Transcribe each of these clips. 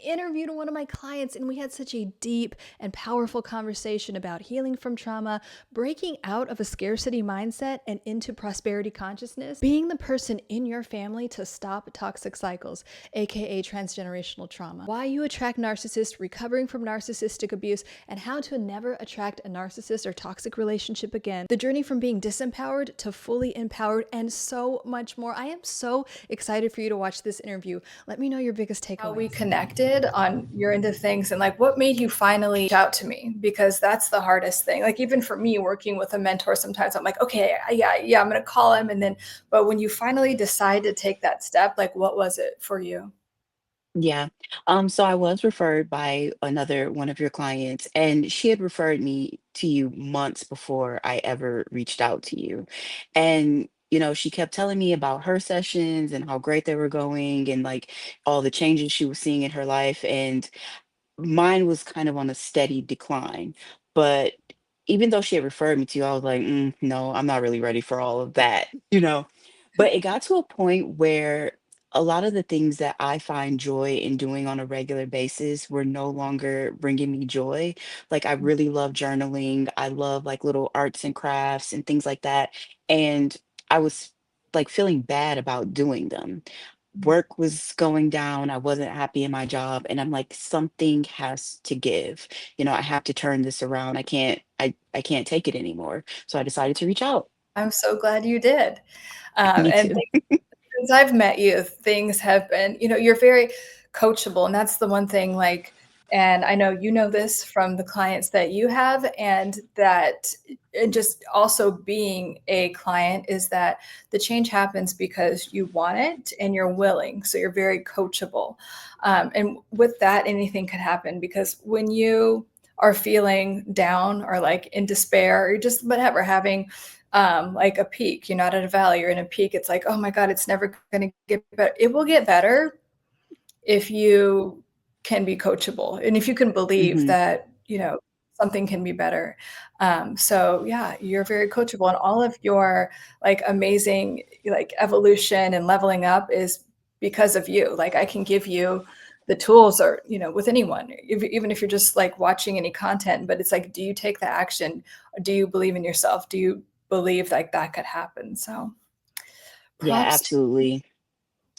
interviewed one of my clients, and we had such a deep and powerful conversation about healing from trauma, breaking out of a scarcity mindset and into prosperity consciousness, being the person in your family to stop toxic cycles, aka transgenerational trauma, why you attract narcissists, recovering from narcissistic abuse, and how to never attract a narcissist or toxic relationship again, the journey from being disempowered to fully empowered, and so much more. I am so excited for you to watch this interview. Let me know your biggest How we takeaways. connected on your end of things and like what made you finally reach out to me, because that's the hardest thing. Like even for me working with a mentor, sometimes I'm like, okay, yeah, I'm gonna call him. And then but when you finally decide to take that step, like what was it for you? Yeah. So I was referred by another one of your clients, and she had referred me to you months before I ever reached out to you. And, she kept telling me about her sessions and how great they were going and like all the changes she was seeing in her life. And mine was kind of on a steady decline. But even though she had referred me to you, I was like, no, I'm not really ready for all of that, you know? But it got to a point where a lot of the things that I find joy in doing on a regular basis were no longer bringing me joy. Like, I really love journaling. I love like little arts and crafts and things like that. And I was like feeling bad about doing them. Work was going down. I wasn't happy in my job. And I'm like, something has to give. I have to turn this around. I can't take it anymore. So I decided to reach out. I'm so glad you did. Me And too. since I've met you, things have been, you're very coachable. And that's the one thing, like, and I know you know this from the clients that you have, and just also being a client is that the change happens because you want it and you're willing. So you're very coachable. And with that, anything could happen because when you are feeling down or like in despair or just whatever, having like a peak. You're not at a valley, you're in a peak. It's like, oh my God, it's never going to get better. It will get better if you can be coachable and if you can believe Hmm. that, something can be better. So yeah, you're very coachable, and all of your like amazing like evolution and leveling up is because of you. Like I can give you the tools or, with anyone, even if you're just like watching any content, but it's like, do you take the action? Do you believe in yourself? Do you believe like that could happen? So Yeah, props. absolutely.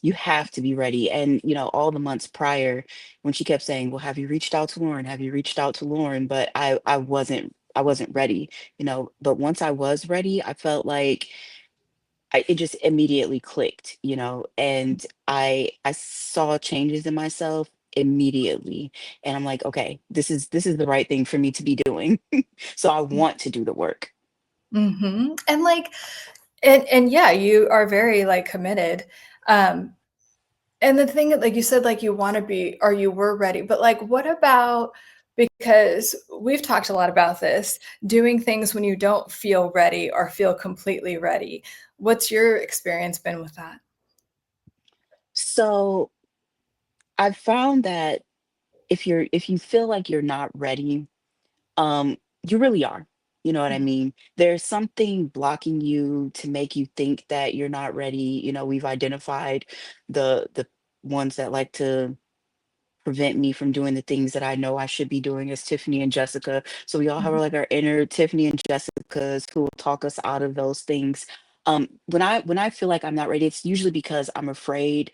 You have to be ready. And, all the months prior, when she kept saying, well, have you reached out to Lauren? Have you reached out to Lauren? But I wasn't ready, but once I was ready, I felt like it just immediately clicked, and I saw changes in myself immediately. And I'm like, okay, this is the right thing for me to be doing. So I want to do the work. And like, and yeah, you are very like committed. Um, And the thing that, like you said, like you want to be or you were ready, but like what about, because we've talked a lot about this, doing things when you don't feel ready or feel completely ready. What's your experience been with that? So I've found that if you feel like you're not ready, you really are. You know what I mean? There's something blocking you to make you think that you're not ready. We've identified the ones that like to prevent me from doing the things that I know I should be doing as Tiffany and Jessica. So we all have Mhm. like our inner Tiffany and Jessicas who will talk us out of those things. When I feel like I'm not ready, it's usually because I'm afraid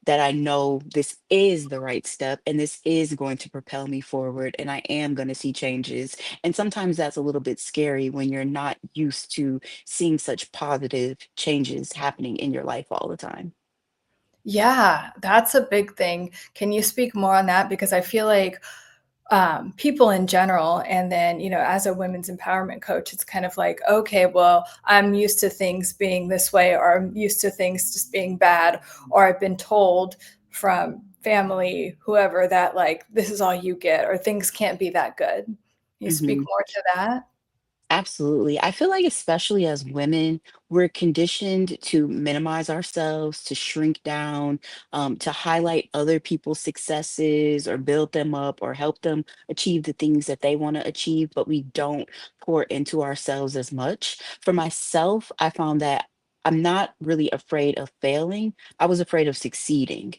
that I know this is the right step and this is going to propel me forward and I am going to see changes. And sometimes that's a little bit scary when you're not used to seeing such positive changes happening in your life all the time. Yeah, that's a big thing. Can you speak more on that? Because I feel like people in general, and then, as a women's empowerment coach, it's kind of like, okay, well, I'm used to things being this way, or I'm used to things just being bad, or I've been told from family, whoever, that like this is all you get, or things can't be that good. Can you speak Mhm. more to that? Absolutely. I feel like, especially as women, we're conditioned to minimize ourselves, to shrink down, to highlight other people's successes or build them up or help them achieve the things that they want to achieve, but we don't pour into ourselves as much. For myself, I found that I'm not really afraid of failing. I was afraid of succeeding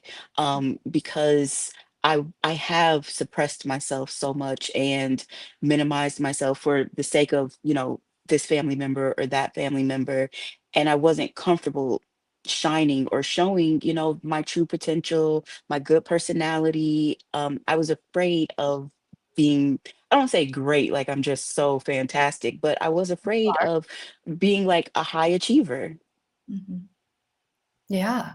because I have suppressed myself so much and minimized myself for the sake of, this family member or that family member. And I wasn't comfortable shining or showing, my true potential, my good personality. I was afraid of being, I don't say great, like I'm just so fantastic, but I was afraid of being like a high achiever. Mhm. Yeah.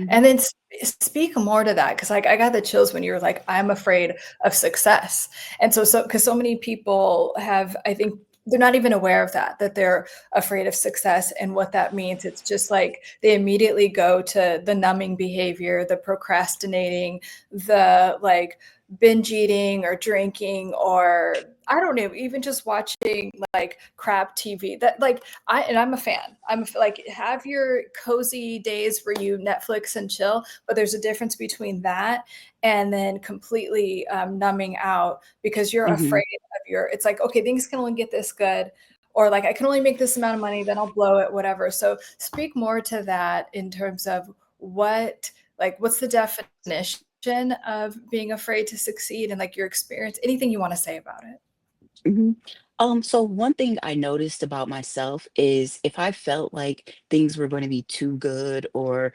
And Hmm. then speak more to that, because like I got the chills when you were like, I'm afraid of success. And because so many people have, I think they're not even aware of that they're afraid of success and what that means. It's just like they immediately go to the numbing behavior, the procrastinating, the like binge eating or drinking, or I don't know, even just watching like crap TV. That like I'm a fan. Like, have your cozy days where you Netflix and chill, but there's a difference between that and then completely numbing out because you're Hmm. afraid of it's like, okay, things can only get this good, or like I can only make this amount of money, then I'll blow it, whatever. So speak more to that in terms of what's the definition of being afraid to succeed and like your experience, anything you want to say about it. Hmm. So one thing I noticed about myself is if I felt like things were going to be too good or,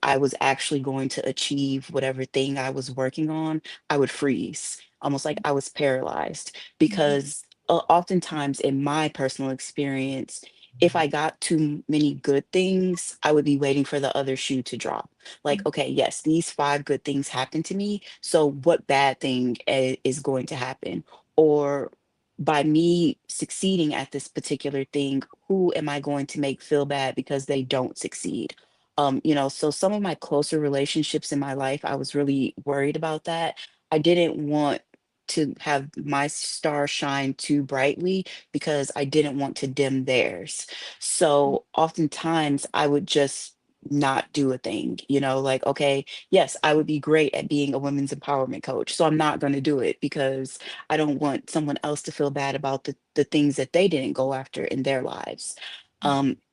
I was actually going to achieve whatever thing I was working on, I would freeze, almost like I was paralyzed. Mhm. Because oftentimes in my personal experience, if I got too many good things, I would be waiting for the other shoe to drop. Like, okay, yes, these five good things happened to me. So what bad thing is going to happen? Or by me succeeding at this particular thing, who am I going to make feel bad because they don't succeed? So some of my closer relationships in my life, I was really worried about that. I didn't want to have my star shine too brightly because I didn't want to dim theirs. So oftentimes I would just not do a thing, like, okay, yes, I would be great at being a women's empowerment coach. So I'm not going to do it because I don't want someone else to feel bad about the things that they didn't go after in their lives.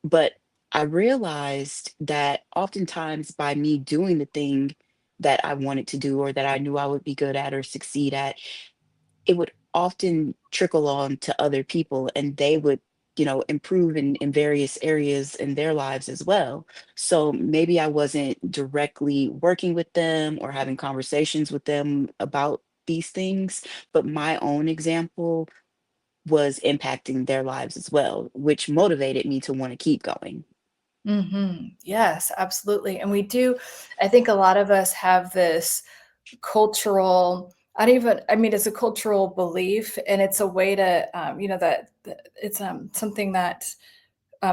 But I realized that oftentimes by me doing the thing that I wanted to do or that I knew I would be good at or succeed at, it would often trickle on to other people and they would improve in various areas in their lives as well. So maybe I wasn't directly working with them or having conversations with them about these things, but my own example was impacting their lives as well, which motivated me to want to keep going. Yes, absolutely. And we do, I think a lot of us have this cultural, I mean, it's a cultural belief and it's a way to, that it's something that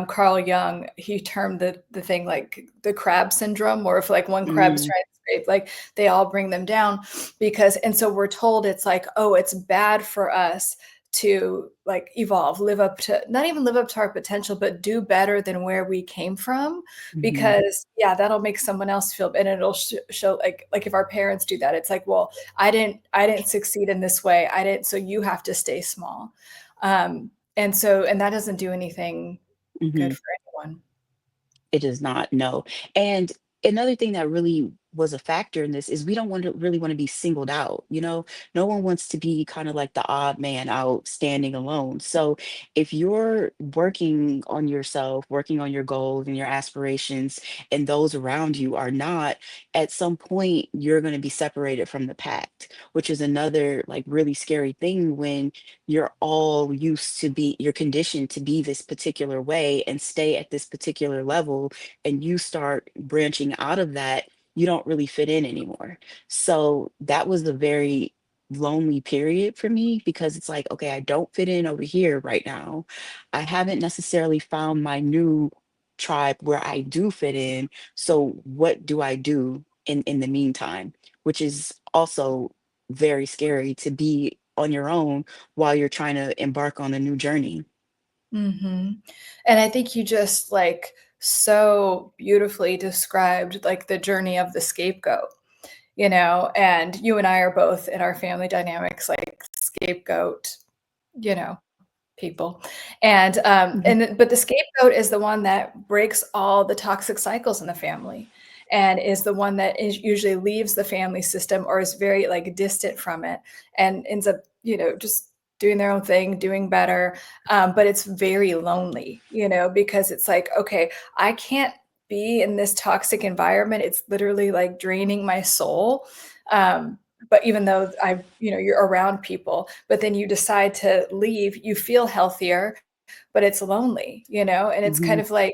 Carl Jung, he termed the thing like the crab syndrome, or if like one crab's Mm, trying to scrape, like they all bring them down and so we're told it's like, oh, it's bad for us to like evolve, live up to, not even live up to our potential, but do better than where we came from. mhm, Because yeah, that'll make someone else feel, and it'll show like if our parents do that, it's like, well, I didn't succeed in this way. I didn't, so you have to stay small. And that doesn't do anything good mhm. for anyone. It does not, no. And another thing that really was a factor in this is we don't really want to be singled out, No one wants to be kind of like the odd man out standing alone. So if you're working on yourself, working on your goals and your aspirations, and those around you are not, at some point you're going to be separated from the pack, which is another like really scary thing when you're conditioned to be this particular way and stay at this particular level, and you start branching out of that, you don't really fit in anymore. So that was a very lonely period for me because it's like, okay, I don't fit in over here right now. I haven't necessarily found my new tribe where I do fit in. So what do I do in the meantime? Which is also very scary to be on your own while you're trying to embark on a new journey. Mhm. And I think you just, like, so beautifully described, like, the journey of the scapegoat, and you and I are both in our family dynamics, like, scapegoat, you know, people. Mhm. But the scapegoat is the one that breaks all the toxic cycles in the family. and is the one that usually leaves the family system or is very like distant from it and ends up, just doing their own thing, doing better. But it's very lonely, because it's like, okay, I can't be in this toxic environment. It's literally like draining my soul. But even though you're around people, but then you decide to leave, you feel healthier, but it's lonely, and it's kind Mhm. of like,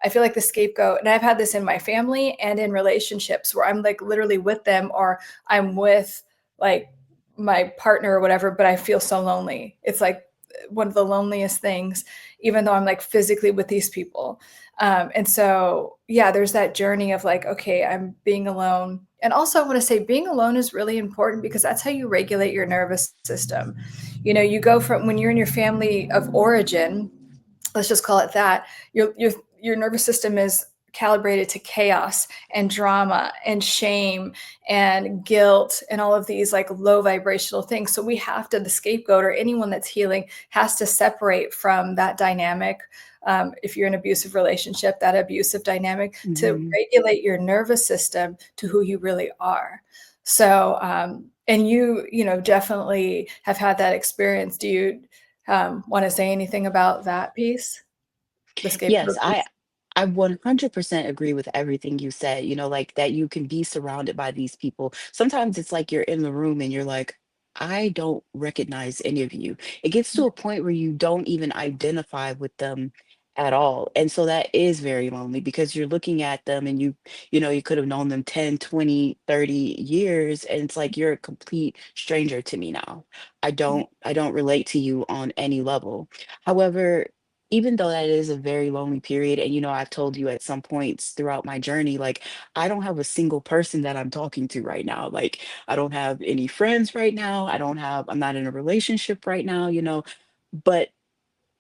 I feel like the scapegoat, and I've had this in my family and in relationships where I'm like literally with them or I'm with like my partner or whatever, but I feel so lonely. It's like one of the loneliest things, even though I'm like physically with these people. And so, yeah, there's that journey of like, okay, I'm being alone. And also, I want to say being alone is really important because that's how you regulate your nervous system. You go from when you're in your family of origin, let's just call it that, your nervous system is calibrated to chaos and drama and shame and guilt and all of these like low vibrational things. So we have to, the scapegoat or anyone that's healing has to separate from that dynamic. If you're in an abusive relationship, that abusive dynamic, to Mhm. regulate your nervous system to who you really are. So and you definitely have had that experience. Do you want to say anything about that piece, the Yes, scapegoat I piece? I 100% agree with everything you said, like that you can be surrounded by these people. Sometimes it's like you're in the room and you're like, I don't recognize any of you. It gets to a point where you don't even identify with them at all. And so that is very lonely because you're looking at them and you could have known them 10, 20, 30 years and it's like you're a complete stranger to me now. I don't relate to you on any level. However, even though that is a very lonely period, and I've told you at some points throughout my journey, like I don't have a single person that I'm talking to right now. Like I don't have any friends right now. I'm not in a relationship right now, but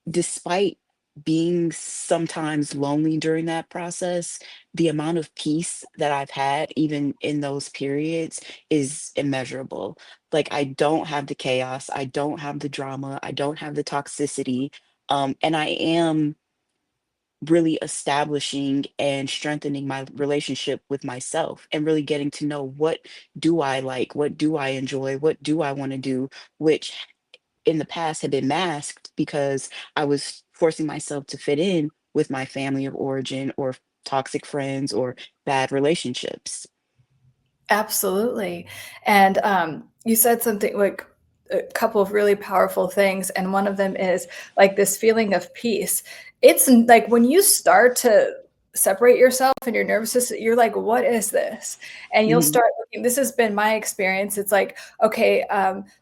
despite being sometimes lonely during that process, the amount of peace that I've had, even in those periods, is immeasurable. Like, I don't have the chaos, I don't have the drama, I don't have the toxicity. And I am really establishing and strengthening my relationship with myself and really getting to know what do I like, what do I enjoy, what do I want to do, which in the past had been masked because I was forcing myself to fit in with my family of origin or toxic friends or bad relationships. Absolutely. And you said something like a couple of really powerful things. And one of them is like this feeling of peace. Like when you start to separate yourself and your nervous system, you're like, what is this? And you'll Mhm, start looking, this has been my experience. It's like, okay,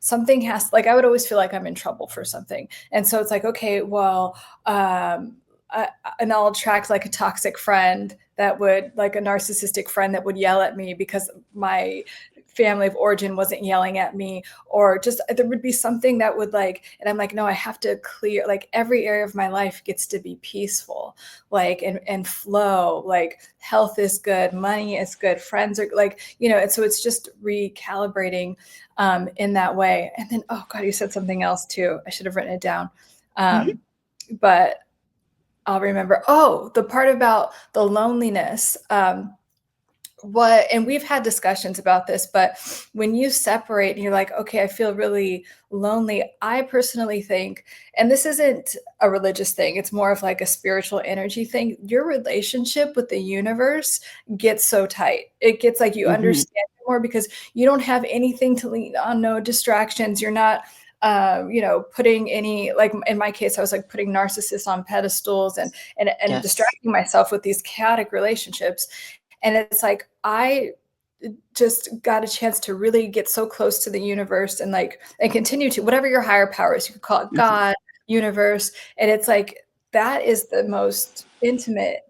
something like, I would always feel like I'm in trouble for something. And so it's like, okay, well, and I'll attract like a toxic friend that would like a narcissistic friend that would yell at me because my family of origin wasn't yelling at me, or just there would be something that would like, and I'm like, no, I have to clear, like every area of my life gets to be peaceful, like and flow, like health is good, money is good, friends are like, and so it's just recalibrating in that way. And then, oh God, you said something else too. I should have written it down. mhm, Um, but I'll remember. Oh, the part about the loneliness. And we've had discussions about this, but when you separate and you're like, okay, I feel really lonely, I personally think, and this isn't a religious thing, it's more of like a spiritual energy thing. Your relationship with the universe gets so tight. It gets like you mhm. understand it more because you don't have anything to lean on, no distractions. You're not putting any, like in my case, I was like putting narcissists on pedestals and Yes. distracting myself with these chaotic relationships. And it's like I just got a chance to really get so close to the universe and like and continue to whatever your higher power is. You could call it Mhm, God, universe. And it's like that is the most intimate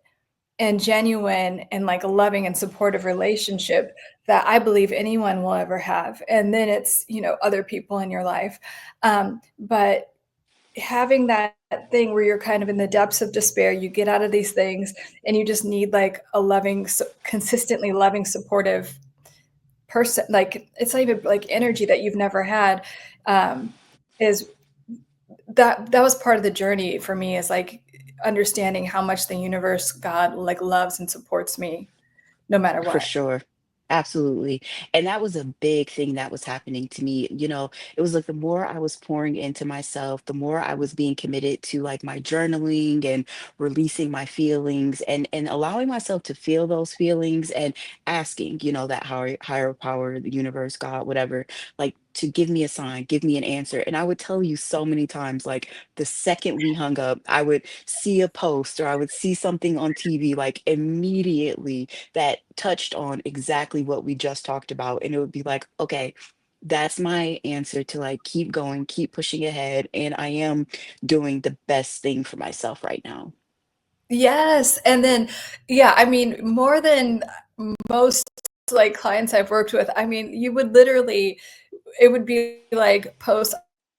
and genuine and like loving and supportive relationship that I believe anyone will ever have. And then it's, other people in your life. But having that thing where you're kind of in the depths of despair, you get out of these things and you just need like a loving, consistently loving, supportive person. Like it's not even like energy that you've never had. Um, is that was part of the journey for me, is like understanding how much the universe, God, like loves and supports me. no matter For what. sure. Absolutely. And that was a big thing that was happening to me. It was like the more I was pouring into myself, the more I was being committed to like my journaling and releasing my feelings and allowing myself to feel those feelings and asking, that higher power, the universe, God, whatever, like to give me a sign, give me an answer. And I would tell you so many times, like the second we hung up, I would see a post or I would see something on TV, like immediately that touched on exactly what we just talked about. And it would be like, okay, that's my answer to like keep going, keep pushing ahead. And I am doing the best thing for myself right now. Yes, and then yeah, I mean, more than most, like, clients I've worked with, I mean, you would literally it would be like post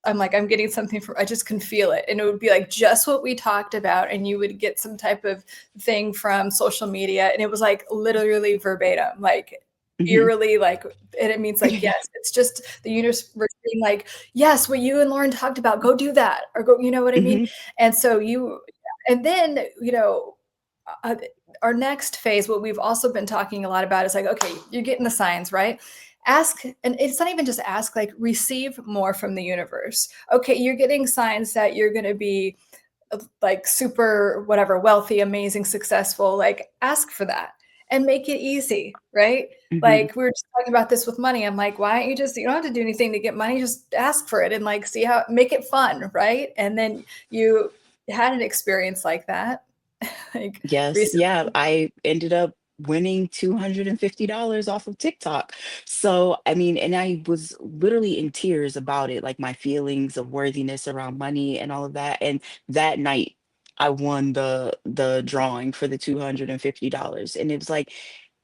I'm like, I'm getting something from I just can feel it. And it would be like just what we talked about. And you would get some type of thing from social media. And it was like literally verbatim, like Hmm. eerily like and it means like yes, it's just the universe being like, yes, what you and Lauren talked about, go do that. Or go, you know what I mean? Hmm. And so you and then, uh, our next phase, what we've also been talking a lot about is like, okay, you're getting the signs, right? Ask, and it's not even just ask, like receive more from the universe. Okay, you're getting signs that you're going to be like super, whatever, wealthy, amazing, successful. Like ask for that and make it easy, right? Hmm. Like we were just talking about this with money. I'm like, why don't you just, you don't have to do anything to get money, just ask for it and like see how, make it fun, right? And then you had an experience like that, like Yes, yeah, recently. I ended up winning $250 off of TikTok. So, I mean, and I was literally in tears about it, like my feelings of worthiness around money and all of that. And that night, I won the drawing for the $250. And it was like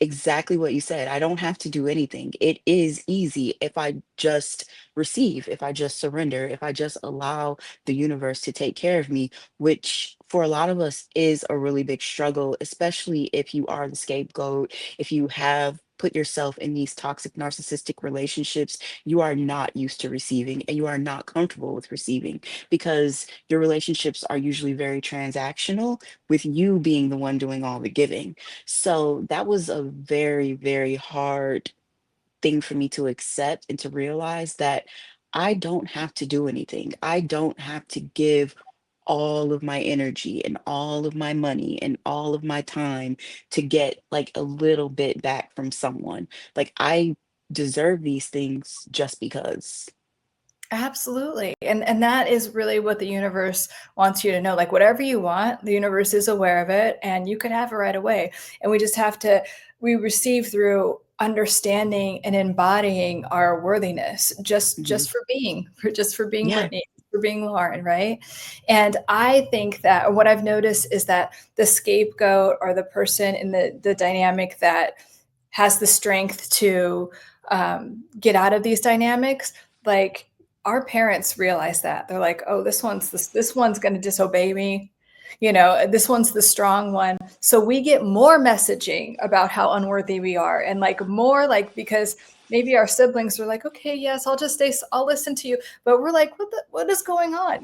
exactly what you said. I don't have to do anything. It is easy if I just receive, if I just surrender, if I just allow the universe to take care of me, which for a lot of us is a really big struggle, especially if you are the scapegoat, if you have put yourself in these toxic narcissistic relationships, you are not used to receiving and you are not comfortable with receiving because your relationships are usually very transactional with you being the one doing all the giving. So that was a very, very hard thing for me to accept and to realize that I don't have to do anything. I don't have to give all of my energy and all of my money and all of my time to get like a little bit back from someone. Like I deserve these things just because. Absolutely. And that is really what the universe wants you to know. Like whatever you want, the universe is aware of it and you can have it right away. And we just have to we receive through understanding and embodying our worthiness Mhm. just for being Yeah. Brittany, for being Lauren, right? And I think that what I've noticed is that the scapegoat or the person in the dynamic that has the strength to get out of these dynamics, like our parents realize that they're like, oh, this one's going to disobey me, this one's the strong one, so we get more messaging about how unworthy we are and like more like because maybe our siblings are like, okay, yes, I'll listen to you, but we're like, what is going on,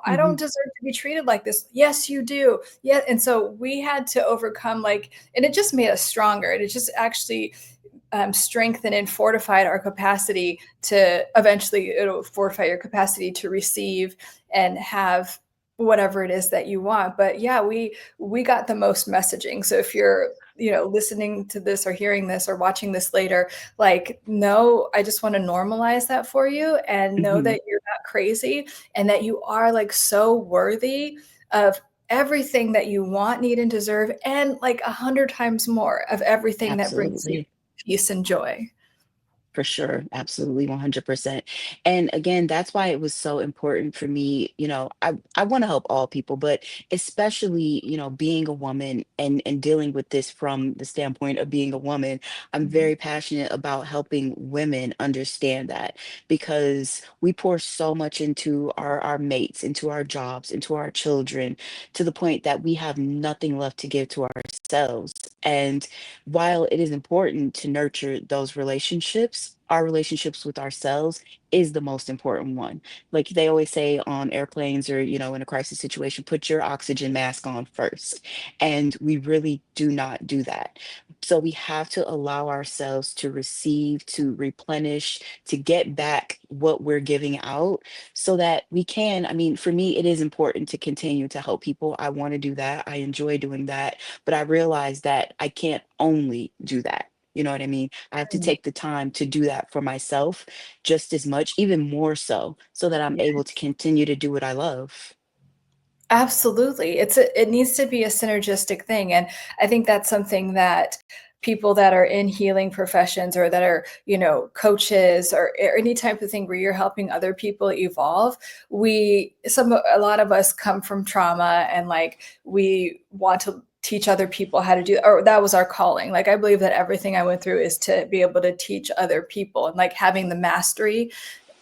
I don't Mhm. deserve to be treated like this. Yes, you do. Yeah. And so we had to overcome, like, and it just made us stronger, and it just actually strengthened and fortified our capacity to eventually it'll fortify your capacity to receive and have whatever it is that you want. But yeah, we got the most messaging. So if you're listening to this or hearing this or watching this later, like, no, I just want to normalize that for you and know Mhm. that you're not crazy and that you are like so worthy of everything that you want, need, and deserve, and like 100 times more of everything that brings you Absolutely. peace and joy. For sure, absolutely, 100%. And again, that's why it was so important for me, I want to help all people, but especially, being a woman and dealing with this from the standpoint of being a woman, I'm Mhm. very passionate about helping women understand that because we pour so much into our mates, into our jobs, into our children, to the point that we have nothing left to give to ourselves. And while it is important to nurture those relationships, our relationships with ourselves is the most important one. Like they always say on airplanes or, in a crisis situation, put your oxygen mask on first. And we really do not do that. So we have to allow ourselves to receive, to replenish, to get back what we're giving out so that we can. I mean, for me, it is important to continue to help people. I want to do that. I enjoy doing that. But I realize that I can't only do that. You know what I mean? I have to Mm. take the time to do that for myself just as much, even more so that I'm Yeah. able to continue to do what I love. Absolutely. It needs to be a synergistic thing, and I think that's something that people that are in healing professions or that are, coaches or any type of thing where you're helping other people evolve, a lot of us come from trauma and like we want to teach other people how to do, or that was our calling. Like I believe that everything I went through is to be able to teach other people and like having the mastery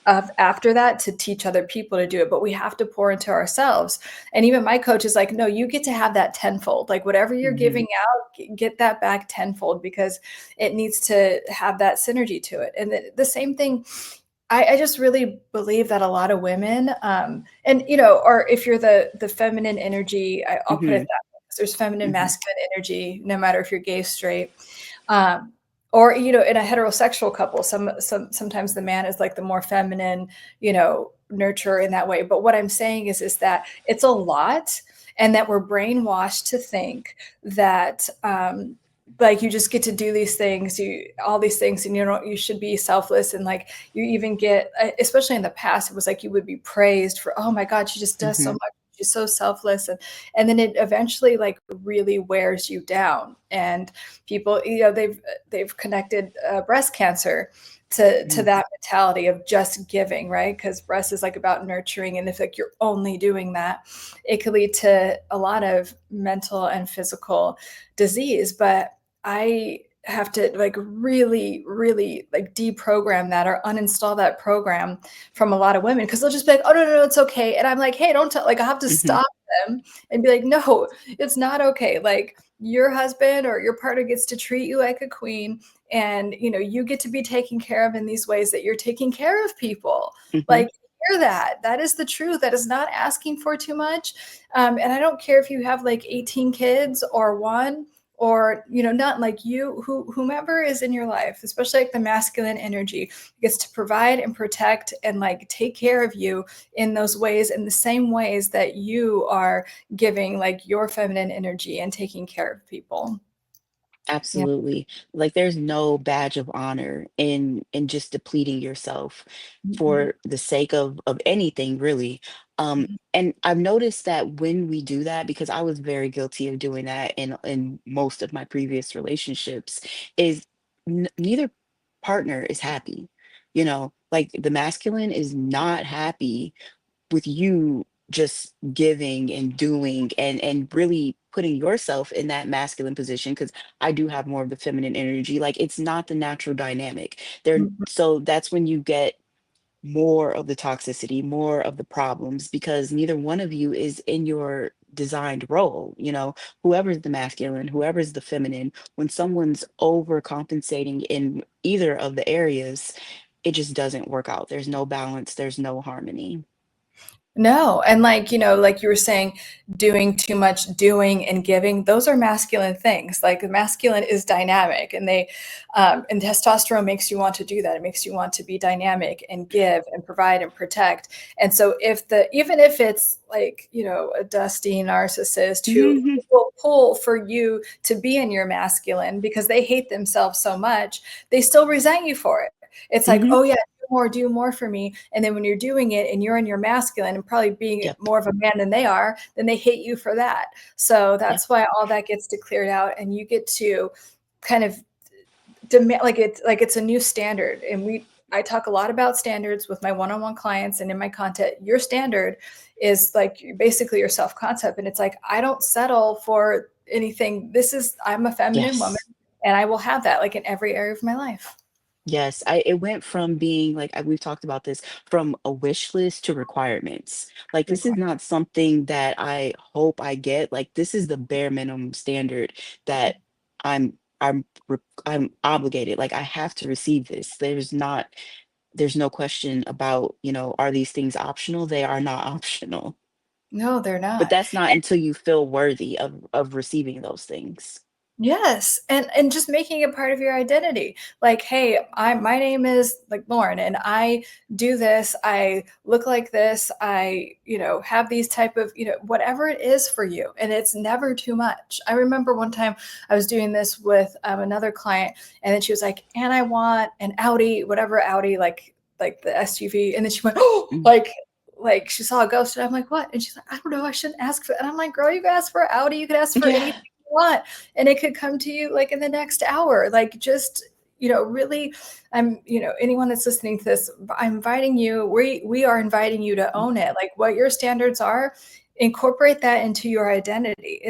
of after that to teach other people to do it, but we have to pour into ourselves. And even my coach is like, no, you get to have that tenfold, like whatever you're Hmm. giving out, get that back tenfold, because it needs to have that synergy to it. And the same thing, I just really believe that a lot of women, and or if you're the feminine energy, I'll put it Hmm. that way, 'cause there's feminine, Hmm. masculine energy, no matter if you're gay, straight, um, or in a heterosexual couple, sometimes the man is like the more feminine, nurture in that way. But what I'm saying is that it's a lot, and that we're brainwashed to think that like you just get to do these things, all these things, and you should be selfless, and like you even get, especially in the past, it was like you would be praised for, oh my God, she just does so Hmm. much, she's so selfless, and then it eventually like really wears you down. And people, they've connected breast cancer to Hmm. that mentality of just giving, right? Because breast is like about nurturing, and if like you're only doing that, it could lead to a lot of mental and physical disease. But I have to like really, really like deprogram that or uninstall that program from a lot of women, because they'll just be like, oh no, no, no, it's okay. And I'm like, hey, don't tell, like I have to Hmm. stop them and be like, no, it's not okay. Like your husband or your partner gets to treat you like a queen, and you get to be taken care of in these ways that you're taking care of people. Hmm. Like hear that is the truth. That is not asking for too much. And I don't care if you have like 18 kids or one, or not, like whomever is in your life, especially like the masculine energy, gets to provide and protect and like take care of you in those ways, in the same ways that you are giving like your feminine energy and taking care of people. Yeah. Absolutely. Like there's no badge of honor in just depleting yourself Mhm. for the sake of anything really. Mhm. And I've noticed that when we do that, because I was very guilty of doing that in most of my previous relationships, is neither partner is happy. Like the masculine is not happy with you just giving and doing and really putting yourself in that masculine position, because I do have more of the feminine energy. Like it's not the natural dynamic there. Mhm. So that's when you get more of the toxicity, more of the problems, because neither one of you is in your designed role. Whoever's the masculine, whoever's the feminine, when someone's overcompensating in either of the areas, it just doesn't work out. There's no balance, there's no harmony. No, and like, like you were saying, doing too much doing and giving, those are masculine things. Like the masculine is dynamic, and and testosterone makes you want to do that. It makes you want to be dynamic and give and provide and protect. And so even if it's like, a dusty narcissist who will pull for you to be in your masculine because they hate themselves so much, they still resent you for it. It's like, Hmm. oh yeah, do more for me. And then when you're doing it and you're in your masculine and probably being Yep. more of a man than they are, then they hate you for that. So Yep. that's why all that gets declared out, and you get to kind of demand, like it's a new standard. And I talk a lot about standards with my one-on-one clients and in my content. Your standard is like basically your self-concept. And it's like, I don't settle for anything. I'm a feminine woman, Yes. and I will have that like in every area of my life. Yes. It went from being like we've talked about this, from a wish list to requirements. Like this is not something that I hope I get. Like this is the bare minimum standard that I'm obligated. Like I have to receive this. There's no question about, are these things optional? They are not optional. No, they're But not. that's not until you feel worthy of receiving those things. Yes, and just making it part of your identity. Like, hey, my name is like Lauren, and I do this. I look like this. I, have these type of, whatever it is for you, and it's never too much. I remember one time I was doing this with another client, and then she was like, "And I want an Audi, whatever Audi, like the SUV," and then she went, "Oh, Mm. like she saw a ghost," and I'm like, "What?" And she's like, "I don't know. I shouldn't ask for," and I'm like, "Girl, you can ask for Audi. You could ask for anything Yeah. you want." And it could come to you like in the next hour. Like just, really, anyone that's listening to this, I'm inviting you, we are inviting you to own it. Like what your standards are, incorporate that into your identity.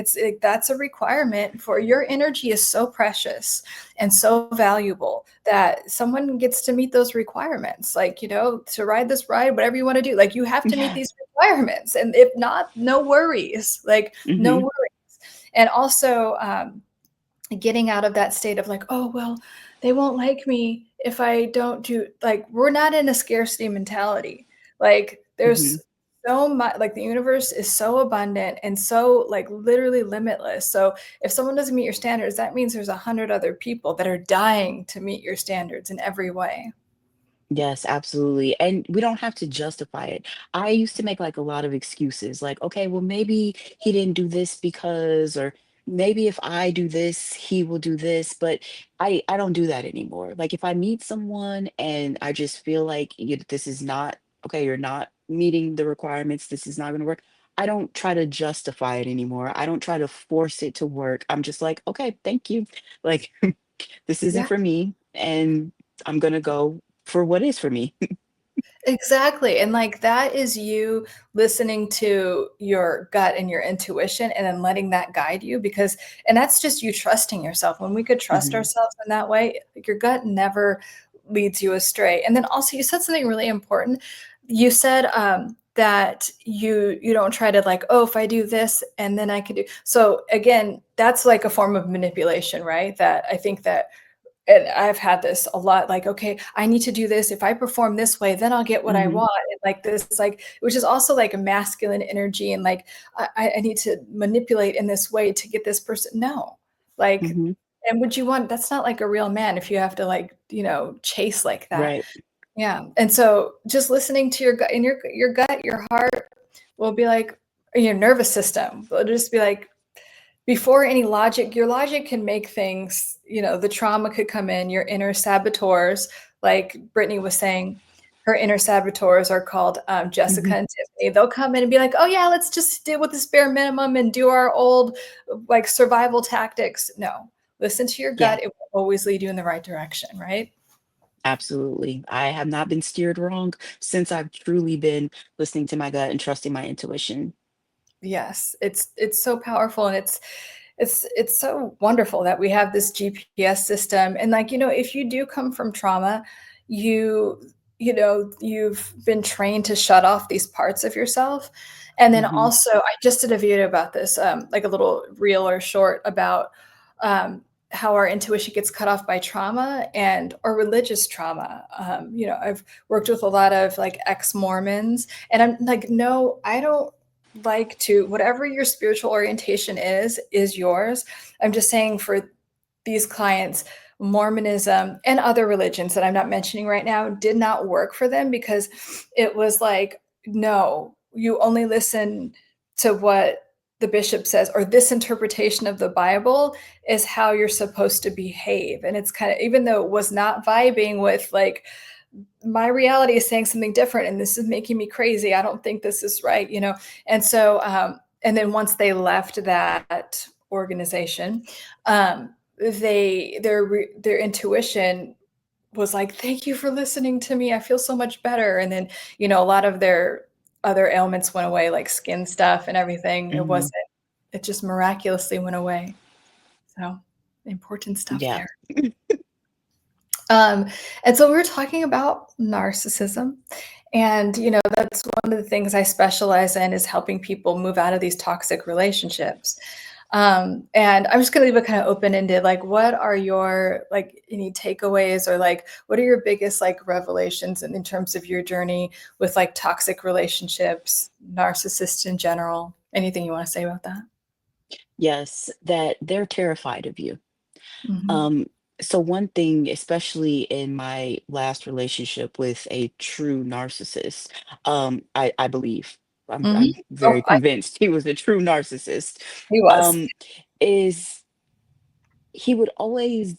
That's a requirement. For your energy is so precious and so valuable that someone gets to meet those requirements. Like, to ride this ride, whatever you want to do, like you have to meet Yeah. these requirements. And if not, no worries. Like no Hmm. worries. And also, getting out of that state of like, oh, well, they won't like me if I don't do, like, we're not in a scarcity mentality. Like, there's Hmm. so much, like, the universe is so abundant and so, like, literally limitless. So, if someone doesn't meet your standards, that means there's 100 other people that are dying to meet your standards in every way. Yes, absolutely. And we don't have to justify it. I used to make like a lot of excuses, like, okay, well, maybe he didn't do this because, or maybe if I do this, he will do this. But I don't do that anymore. Like if I meet someone and I just feel like this is not okay, you're not meeting the requirements, this is not going to work. I don't try to justify it anymore. I don't try to force it to work. I'm just like, okay, thank you. Like this isn't Yeah. for me, and I'm gonna go for what is for me. Exactly, and, like, that is you listening to your gut and your intuition and then letting that guide you, because and that's just you trusting yourself. When we could trust Mhm, ourselves in that way, like, your gut never leads you astray. And then also you said something really important. You said, that you don't try to like, "Oh, if I do this and then I could do," so, again, that's like a form of manipulation, right? That I think that, and I've had this a lot, like, "Okay, I need to do this. If I perform this way, then I'll get what I mhm, want." And, like, this, like, which is also, like, a masculine energy, and, like, I need to manipulate in this way to get this person. No. Like, mhm, and would you want, that's not like a real man if you have to, like, chase like that. right, Yeah, and so just listening to your gut, and your gut, your heart will be like, your nervous system will just be like, before any logic, your logic can make things, the trauma could come in, your inner saboteurs, like Brittany was saying, her inner saboteurs are called Jessica mhm, and Tiffany. They'll come in and be like, oh, yeah, let's just deal with this bare minimum and do our old like survival tactics. No, listen to your yeah, gut. It will always lead you in the right direction, right? absolutely. I have not been steered wrong since I've truly been listening to my gut and trusting my intuition. Yes, it's so powerful, and it's so wonderful that we have this GPS system. And like, if you do come from trauma, you you've been trained to shut off these parts of yourself. And then Mhm, also, I just did a video about this, like a little reel or short about how our intuition gets cut off by trauma and or religious trauma. I've worked with a lot of like ex-Mormons, and I'm like, no, I don't like to, whatever your spiritual orientation is yours. I'm just saying, for these clients, Mormonism and other religions that I'm not mentioning right now did not work for them, because it was like, no, you only listen to what the bishop says, or this interpretation of the Bible is how you're supposed to behave. And it's kind of, even though it was not vibing with like, my reality is saying something different and this is making me crazy, I don't think this is right. And so and then once they left that organization, their intuition was like, thank you for listening to me, I feel so much better. And then a lot of their other ailments went away, like skin stuff and everything. mhm, It just miraculously went away. So important stuff yeah, there. Um, and so we were talking about narcissism. And, that's one of the things I specialize in, is helping people move out of these toxic relationships. And I'm just going to leave it kind of open ended. Like, what are your, like, any takeaways, or like, what are your biggest, like, revelations in terms of your journey with like toxic relationships, narcissists in general? Anything you want to say about that? Yes, that they're terrified of you. Mhm. Um, so one thing, especially in my last relationship with a true narcissist, I believe, Mhm. I'm Oh, very convinced he was a true narcissist, he was. um, is he would always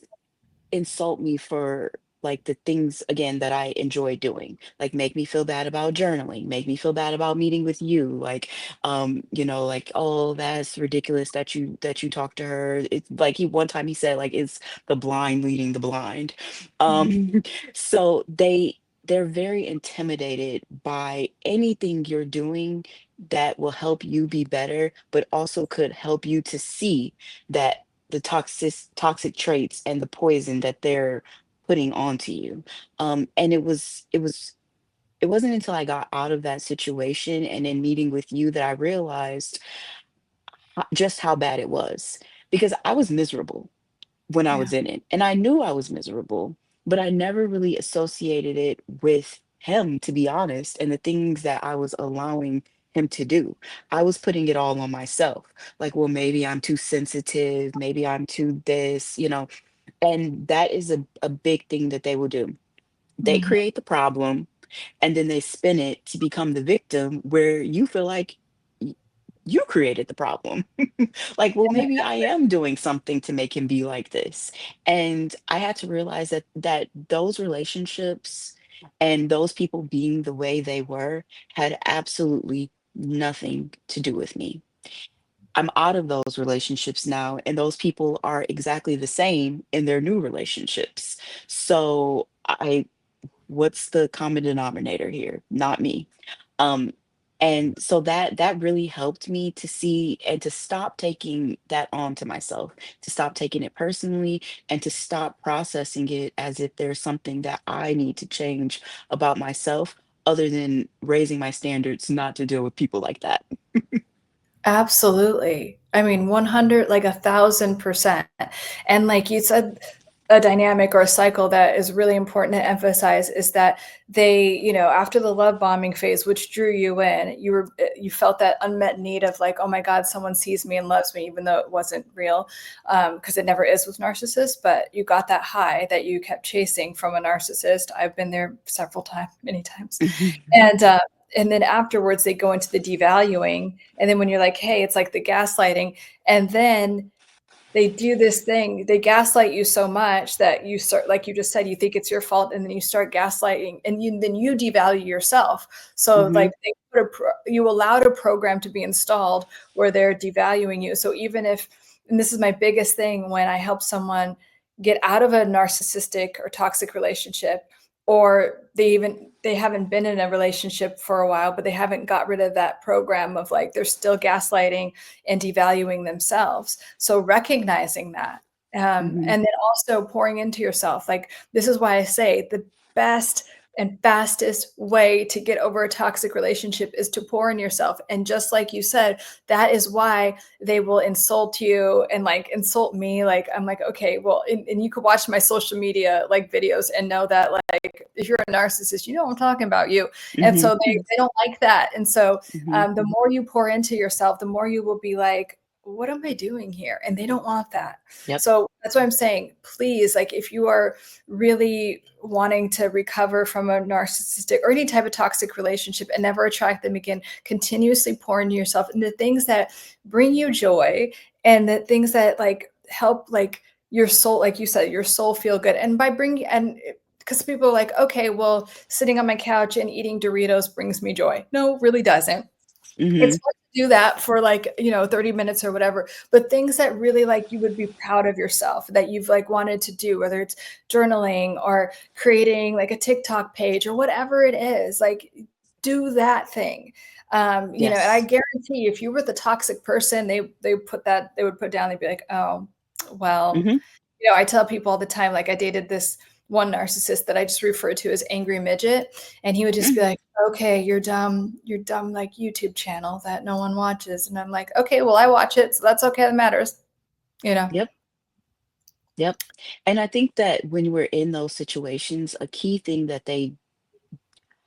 insult me for like the things again that I enjoy doing, like make me feel bad about journaling, make me feel bad about meeting with you, like like, oh, that's ridiculous that you talk to her. It's like he one time he said like it's the blind leading the blind. Mhm. Um so they're very intimidated by anything you're doing that will help you be better, but also could help you to see that the toxic traits and the poison that they're putting onto you. And it wasn't until I got out of that situation and in meeting with you that I realized just how bad it was, because I was miserable when I Yeah. was in it, and I knew I was miserable, but I never really associated it with him, to be honest, and the things that I was allowing him to do. I was putting it all on myself. Like, well, maybe I'm too sensitive, maybe I'm too this. And that is a big thing that they will do. They Mhm. create the problem and then they spin it to become the victim where you feel like y- you created the problem. Like, well, maybe I am doing something to make him be like this. And I had to realize that those relationships and those people being the way they were had absolutely nothing to do with me. I'm out of those relationships now, and those people are exactly the same in their new relationships. So I what's the common denominator here? Not me. Um, and so that really helped me to see and to stop taking that on to myself, to stop taking it personally, and to stop processing it as if there's something that I need to change about myself, other than raising my standards not to deal with people like that. Absolutely. I mean, 100, like 1,000%. And like you said, a dynamic or a cycle that is really important to emphasize is that after the love bombing phase, which drew you in, you felt that unmet need of like, oh my God, someone sees me and loves me, even though it wasn't real, because it never is with narcissists. But you got that high that you kept chasing from a narcissist. I've been there several times, many times, and and then afterwards they go into the devaluing, and then when you're like, hey, it's like the gaslighting, and then they do this thing, they gaslight you so much that you start, like you just said, you think it's your fault, and then you start gaslighting, and then you devalue yourself. So Hmm. like you allowed a program to be installed where they're devaluing you. So even if, and this is my biggest thing when I help someone get out of a narcissistic or toxic relationship, or they haven't been in a relationship for a while, but they haven't got rid of that program of like they're still gaslighting and devaluing themselves. So recognizing that, Hmm. and then also pouring into yourself. Like this is why I say the best and fastest way to get over a toxic relationship is to pour in yourself. And just like you said, that is why they will insult you and like insult me. Like I'm like, okay, well, and you could watch my social media like videos and know that like if you're a narcissist, you know I'm talking about you. And Hmm. so they don't like that. And so Hmm. the more you pour into yourself, the more you will be like, what am I doing here? And they don't want that. Yep. So that's what I'm saying. Please, like, if you are really wanting to recover from a narcissistic or any type of toxic relationship and never attract them again, continuously pour into yourself and the things that bring you joy and the things that like help like your soul, like you said, your soul feel good. And by bringing, and because people are like, okay, well, sitting on my couch and eating Doritos brings me joy. No, really doesn't. It's Hmm. fun to do that for like, 30 minutes or whatever, but things that really like you would be proud of yourself that you've like wanted to do, whether it's journaling or creating like a TikTok page or whatever it is, like do that thing. And I Yes. guarantee if you were the toxic person, they would put down, they'd be like, oh, well, Hmm. I tell people all the time, like I dated this one narcissist that I just refer to as angry midget. And he would just be Hmm. like, okay, you're dumb, like YouTube channel that no one watches. And I'm like, okay, well, I watch it. So that's okay. That matters, you know? Yep. Yep. And I think that when we're in those situations, a key thing that they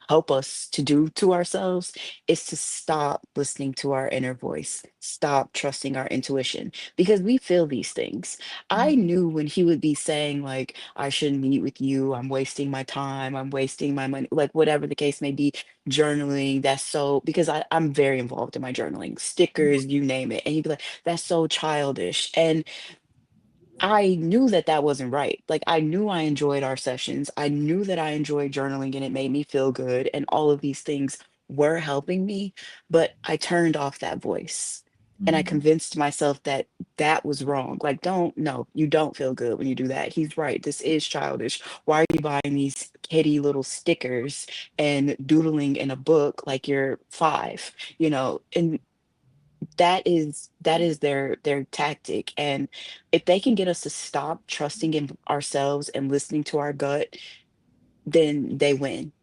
help us to do to ourselves is to stop listening to our inner voice, stop trusting our intuition, because we feel these things. I Mhm. knew when he would be saying, like, I shouldn't meet with you, I'm wasting my time, I'm wasting my money, like whatever the case may be, journaling, that's so, because I'm very involved in my journaling, stickers, you name it. And he'd be like, that's so childish. And I knew that that wasn't right. Like, I knew I enjoyed our sessions. I knew that I enjoyed journaling and it made me feel good. And all of these things were helping me. But I turned off that voice and I Mhm. convinced myself that that was wrong. Like, don't, no, you don't feel good when you do that. He's right. This is childish. Why are you buying these kitty little stickers and doodling in a book like you're 5? And that is their tactic. And if they can get us to stop trusting in ourselves and listening to our gut, then they win.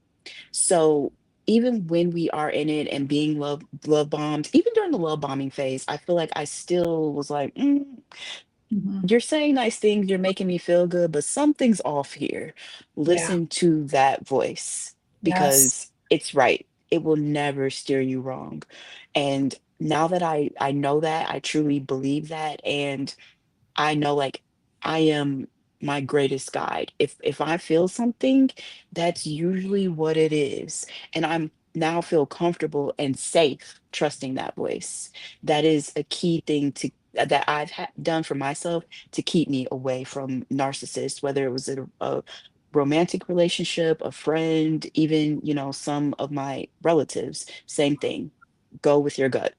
So even when we are in it and being love bombed, even during the love bombing phase, I feel like I still was like, Mhm. you're saying nice things, you're making me feel good, but something's off here. Yeah. Listen to that voice Yes. because it's right. It will never steer you wrong. And now that I know that, I truly believe that, and I know, like, I am my greatest guide. If I feel something, that's usually what it is. And I'm now feel comfortable and safe trusting that voice. That is a key thing that I've done for myself to keep me away from narcissists, whether it was a romantic relationship, a friend, even, some of my relatives, same thing. Go with your gut.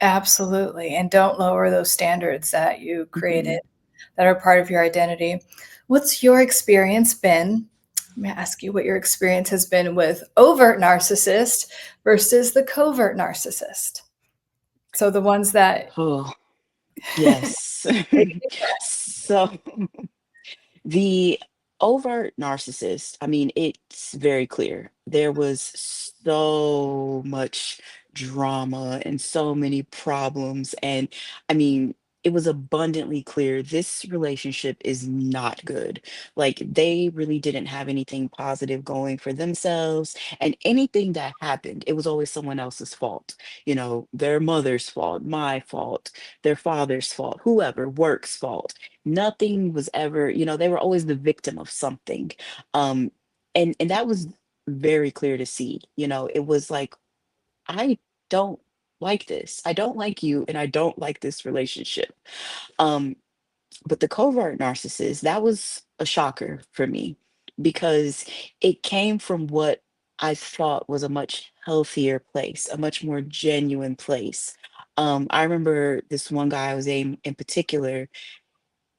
Absolutely. And don't lower those standards that you created Mhm. that are part of your identity. What's your experience been? Let me ask you what your experience has been with overt narcissist versus the covert narcissist. So the ones that Oh, yes. take a deep breath. So the overt narcissist, I mean, it's very clear. There was so much drama and so many problems. And I mean, it was abundantly clear this relationship is not good. Like, they really didn't have anything positive going for themselves. And anything that happened, it was always someone else's fault. Their mother's fault, my fault, their father's fault, whoever, work's fault. Nothing was ever, they were always the victim of something. Um, and that was very clear to see. It was like, I don't like this. I don't like you, and I don't like this relationship. Um, but the covert narcissist, that was a shocker for me because it came from what I thought was a much healthier place, a much more genuine place. I remember this one guy I was in particular.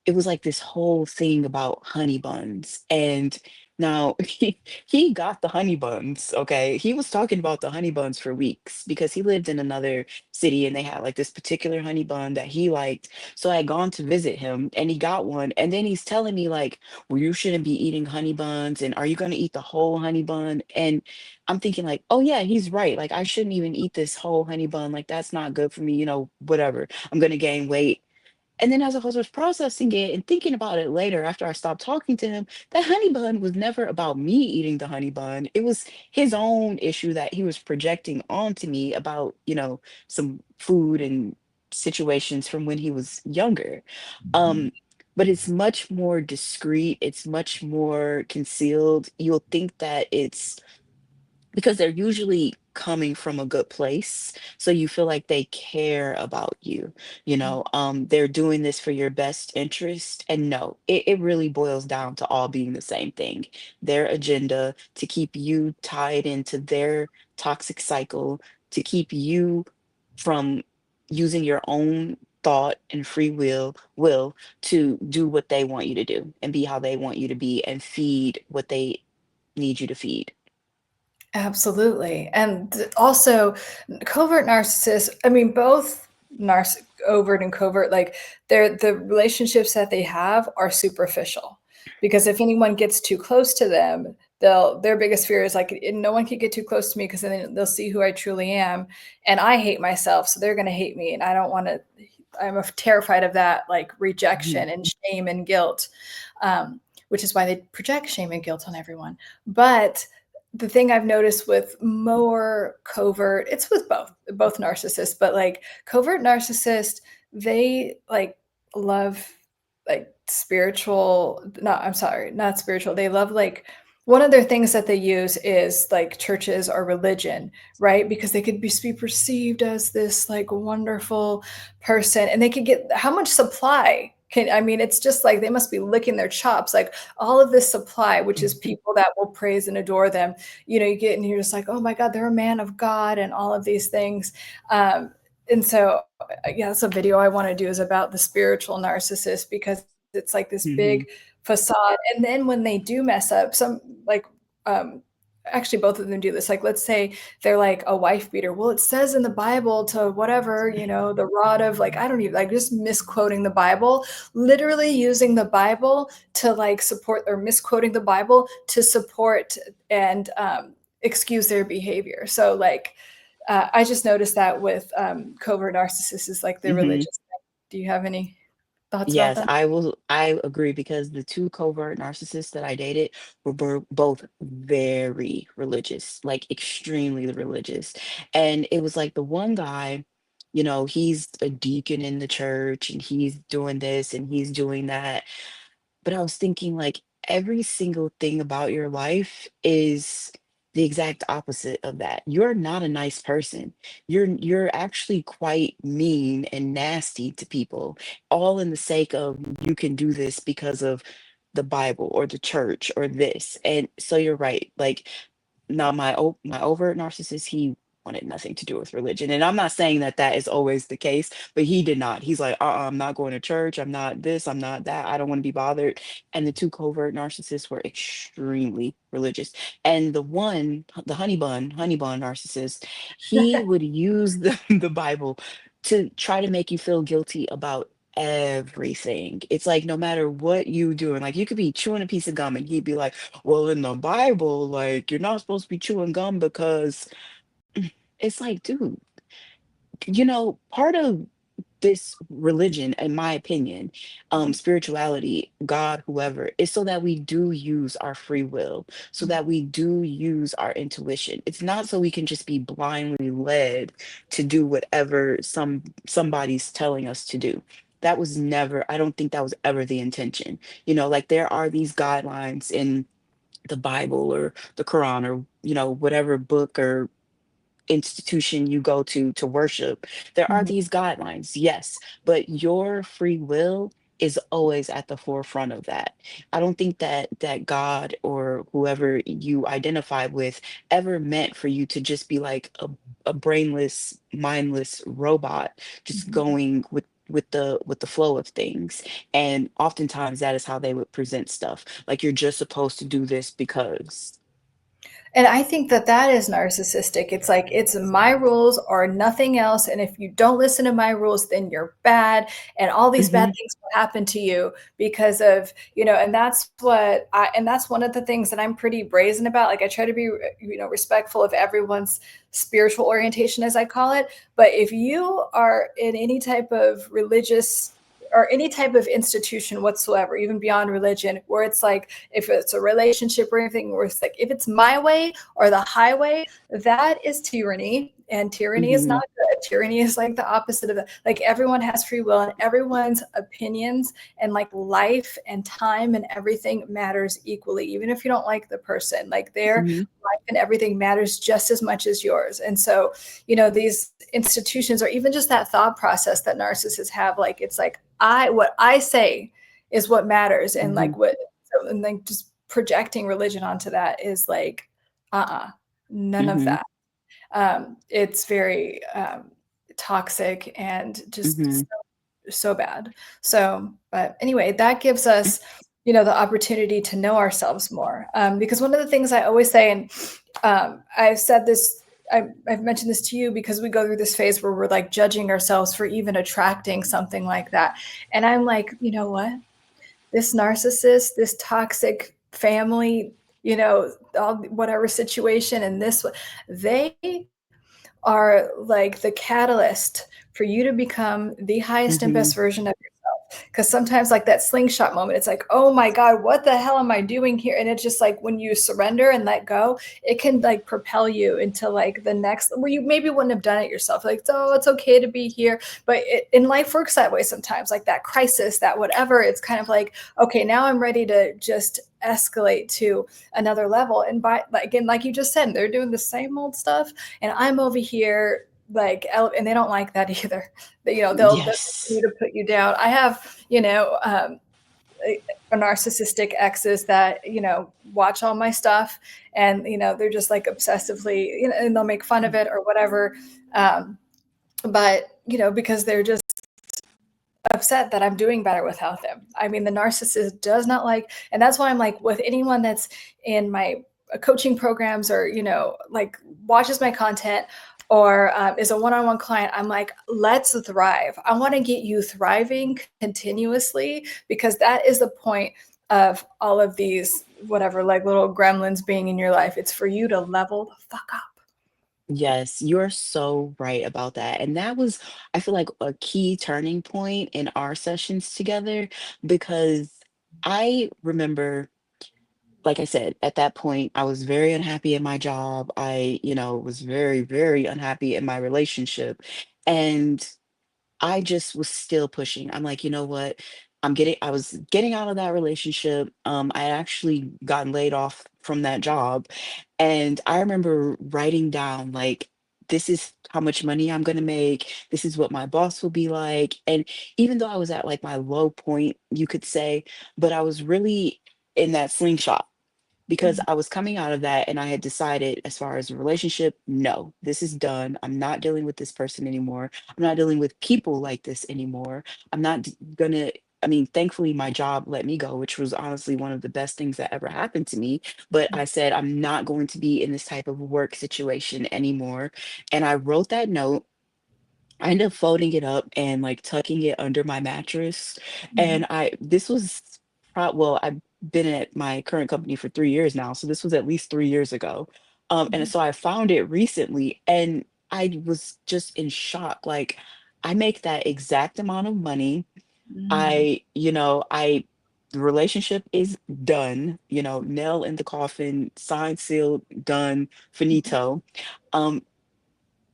It was like this whole thing about honey buns. And now he got the honey buns, okay? He was talking about the honey buns for weeks because he lived in another city and they had like this particular honey bun that he liked. So I had gone to visit him and he got one. And then he's telling me, like, well, you shouldn't be eating honey buns. And are you going to eat the whole honey bun? And I'm thinking, like, oh, yeah, he's right. Like, I shouldn't even eat this whole honey bun. Like, that's not good for me, whatever. I'm going to gain weight. And then as I was processing it and thinking about it later after I stopped talking to him, that honey bun was never about me eating the honey bun. It was his own issue that he was projecting onto me about, some food and situations from when he was younger. Um, but it's much more discreet, it's much more concealed. You'll think that it's because they're usually coming from a good place, so you feel like they care about you. They're doing this for your best interest, and no, it really boils down to all being the same thing. Their agenda to keep you tied into their toxic cycle, to keep you from using your own thought and free will to do what they want you to do and be how they want you to be and feed what they need you to feed. Absolutely. And also covert narcissists, I mean, both overt and covert, like the relationships that they have are superficial. Because if anyone gets too close to them, their biggest fear is like no one can get too close to me because then they'll see who I truly am. And I hate myself, so they're gonna hate me. And I don't want to, terrified of that, like rejection and shame and guilt. Which is why they project shame and guilt on everyone. But the thing I've noticed with more covert, it's with both narcissists, but like covert narcissists, they like love like spiritual, not, I'm sorry, not spiritual. They love like one of their things that they use is like churches or religion, right? Because they could be perceived as this like wonderful person, and they could get how much supply can, I mean, it's just like they must be licking their chops, like all of this supply, which is people that will praise and adore them. You know, you get and you're just like, oh my God, they're a man of God and all of these things. And so, yeah, that's a video I want to do is about the spiritual narcissist, because it's like this Hmm. big facade. And then when they do mess up, some like, actually both of them do this. Like, let's say they're like a wife beater. Well, it says in the Bible to whatever, you know, the rod of like, I don't even like just misquoting the Bible, literally using the Bible to like support, or misquoting the Bible to support and excuse their behavior. So like, I just noticed that with covert narcissists is like the Hmm. religious thing. Do you have any thoughts about Yes, that? I agree because the two covert narcissists that I dated were both very religious, like extremely religious. And it was like the one guy, he's a deacon in the church and he's doing this and he's doing that. But I was thinking like every single thing about your life is the exact opposite of that. You're not a nice person. You're actually quite mean and nasty to people, all in the sake of you can do this because of the Bible or the church or this. And so you're right. Like now my overt narcissist, he wanted nothing to do with religion, and I'm not saying that that is always the case, but he did not. He's like, I'm not going to church. I'm not this. I'm not that. I don't want to be bothered. And the two covert narcissists were extremely religious. And the honey bun narcissist, he would use the Bible to try to make you feel guilty about everything. It's like no matter what you do, and like you could be chewing a piece of gum and he'd be like, well, in the Bible, like, you're not supposed to be chewing gum because it's like, dude, part of this religion, in my opinion, Mhm, spirituality, God, whoever, is so that we do use our free will, so mhm, that we do use our intuition. It's not so we can just be blindly led to do whatever somebody's telling us to do. That was never, I don't think that was ever the intention. Like there are these guidelines in the Bible or the Quran or whatever book or institution you go to worship. There are mhm, these guidelines, yes, but your free will is always at the forefront of that. I don't think that God or whoever you identify with ever meant for you to just be like a brainless, mindless robot just mhm. going with the flow of things. And oftentimes that is how they would present stuff. Like you're just supposed to do this because. And I think that that is narcissistic. It's like, it's my rules or nothing else. And if you don't listen to my rules, then you're bad. And all these bad Mhm, things will happen to you because of, and and that's one of the things that I'm pretty brazen about. Like I try to be, respectful of everyone's spiritual orientation, as I call it. But if you are in any type of religious or any type of institution whatsoever, even beyond religion, where it's like, if it's a relationship or anything, where it's like, if it's my way or the highway, that is tyranny. And tyranny is not mhm, good. Tyranny is like the opposite of that. Like everyone has free will and everyone's opinions and like life and time and everything matters equally, even if you don't like the person, like their mhm, life and everything matters just as much as yours. And so, these institutions or even just that thought process that narcissists have, like, it's like, what I say is what matters. And mhm, like what, so, and like just projecting religion onto that is like, none of mhm, that. It's very toxic and just mhm. so bad. So, but anyway, that gives us, the opportunity to know ourselves more. Because one of the things I always say, and I've said this, I've mentioned this to you, because we go through this phase where we're like judging ourselves for even attracting something like that. And I'm like, you know what? This narcissist, this toxic family, all whatever situation, and this, they are like the catalyst for you to become the highest and best Mhm, version of yourself. Because sometimes, like that slingshot moment, it's like, oh my God, what the hell am I doing here? And it's just like when you surrender and let go, it can like propel you into like the next where you maybe wouldn't have done it yourself. Like, oh, it's okay to be here. But in life works that way sometimes, like that crisis, that whatever. It's kind of like, okay, now I'm ready to just escalate to another level. And by like, again, like you just said, they're doing the same old stuff. And I'm over here like, and they don't like that either. But, they'll continue Yes. to put you down. I have, a narcissistic exes that, watch all my stuff and, they're just like obsessively, and they'll make fun of it or whatever. But, because they're just upset that I'm doing better without them. I mean, the narcissist does not like, and that's why I'm like, with anyone that's in my coaching programs or, like watches my content or is a one-on-one client, I'm like, let's thrive. I want to get you thriving continuously because that is the point of all of these, whatever, like little gremlins being in your life. It's for you to level the fuck up. Yes, you're so right about that. And that was, I feel like, a key turning point in our sessions together because I remember, like I said, at that point, I was very unhappy in my job. I, was very, very unhappy in my relationship. And I just was still pushing. I'm like, you know what? I was getting out of that relationship. I had actually gotten laid off from that job. And I remember writing down, like, this is how much money I'm going to make. This is what my boss will be like. And even though I was at like my low point, you could say, but I was really in that slingshot because Mhm. I was coming out of that and I had decided, as far as a relationship, no, this is done. I'm not dealing with this person anymore. I'm not dealing with people like this anymore. I'm not gonna, I mean, thankfully, my job let me go, which was honestly one of the best things that ever happened to me. But I said, I'm not going to be in this type of work situation anymore. And I wrote that note. I ended up folding it up and like tucking it under my mattress. Mhm. And this was, well, I've been at my current company for 3 years now. So this was at least 3 years ago. And Mhm. so I found it recently and I was just in shock. Like, I make that exact amount of money. Mhm. The relationship is done, nail in the coffin, signed, sealed, done, finito. Um,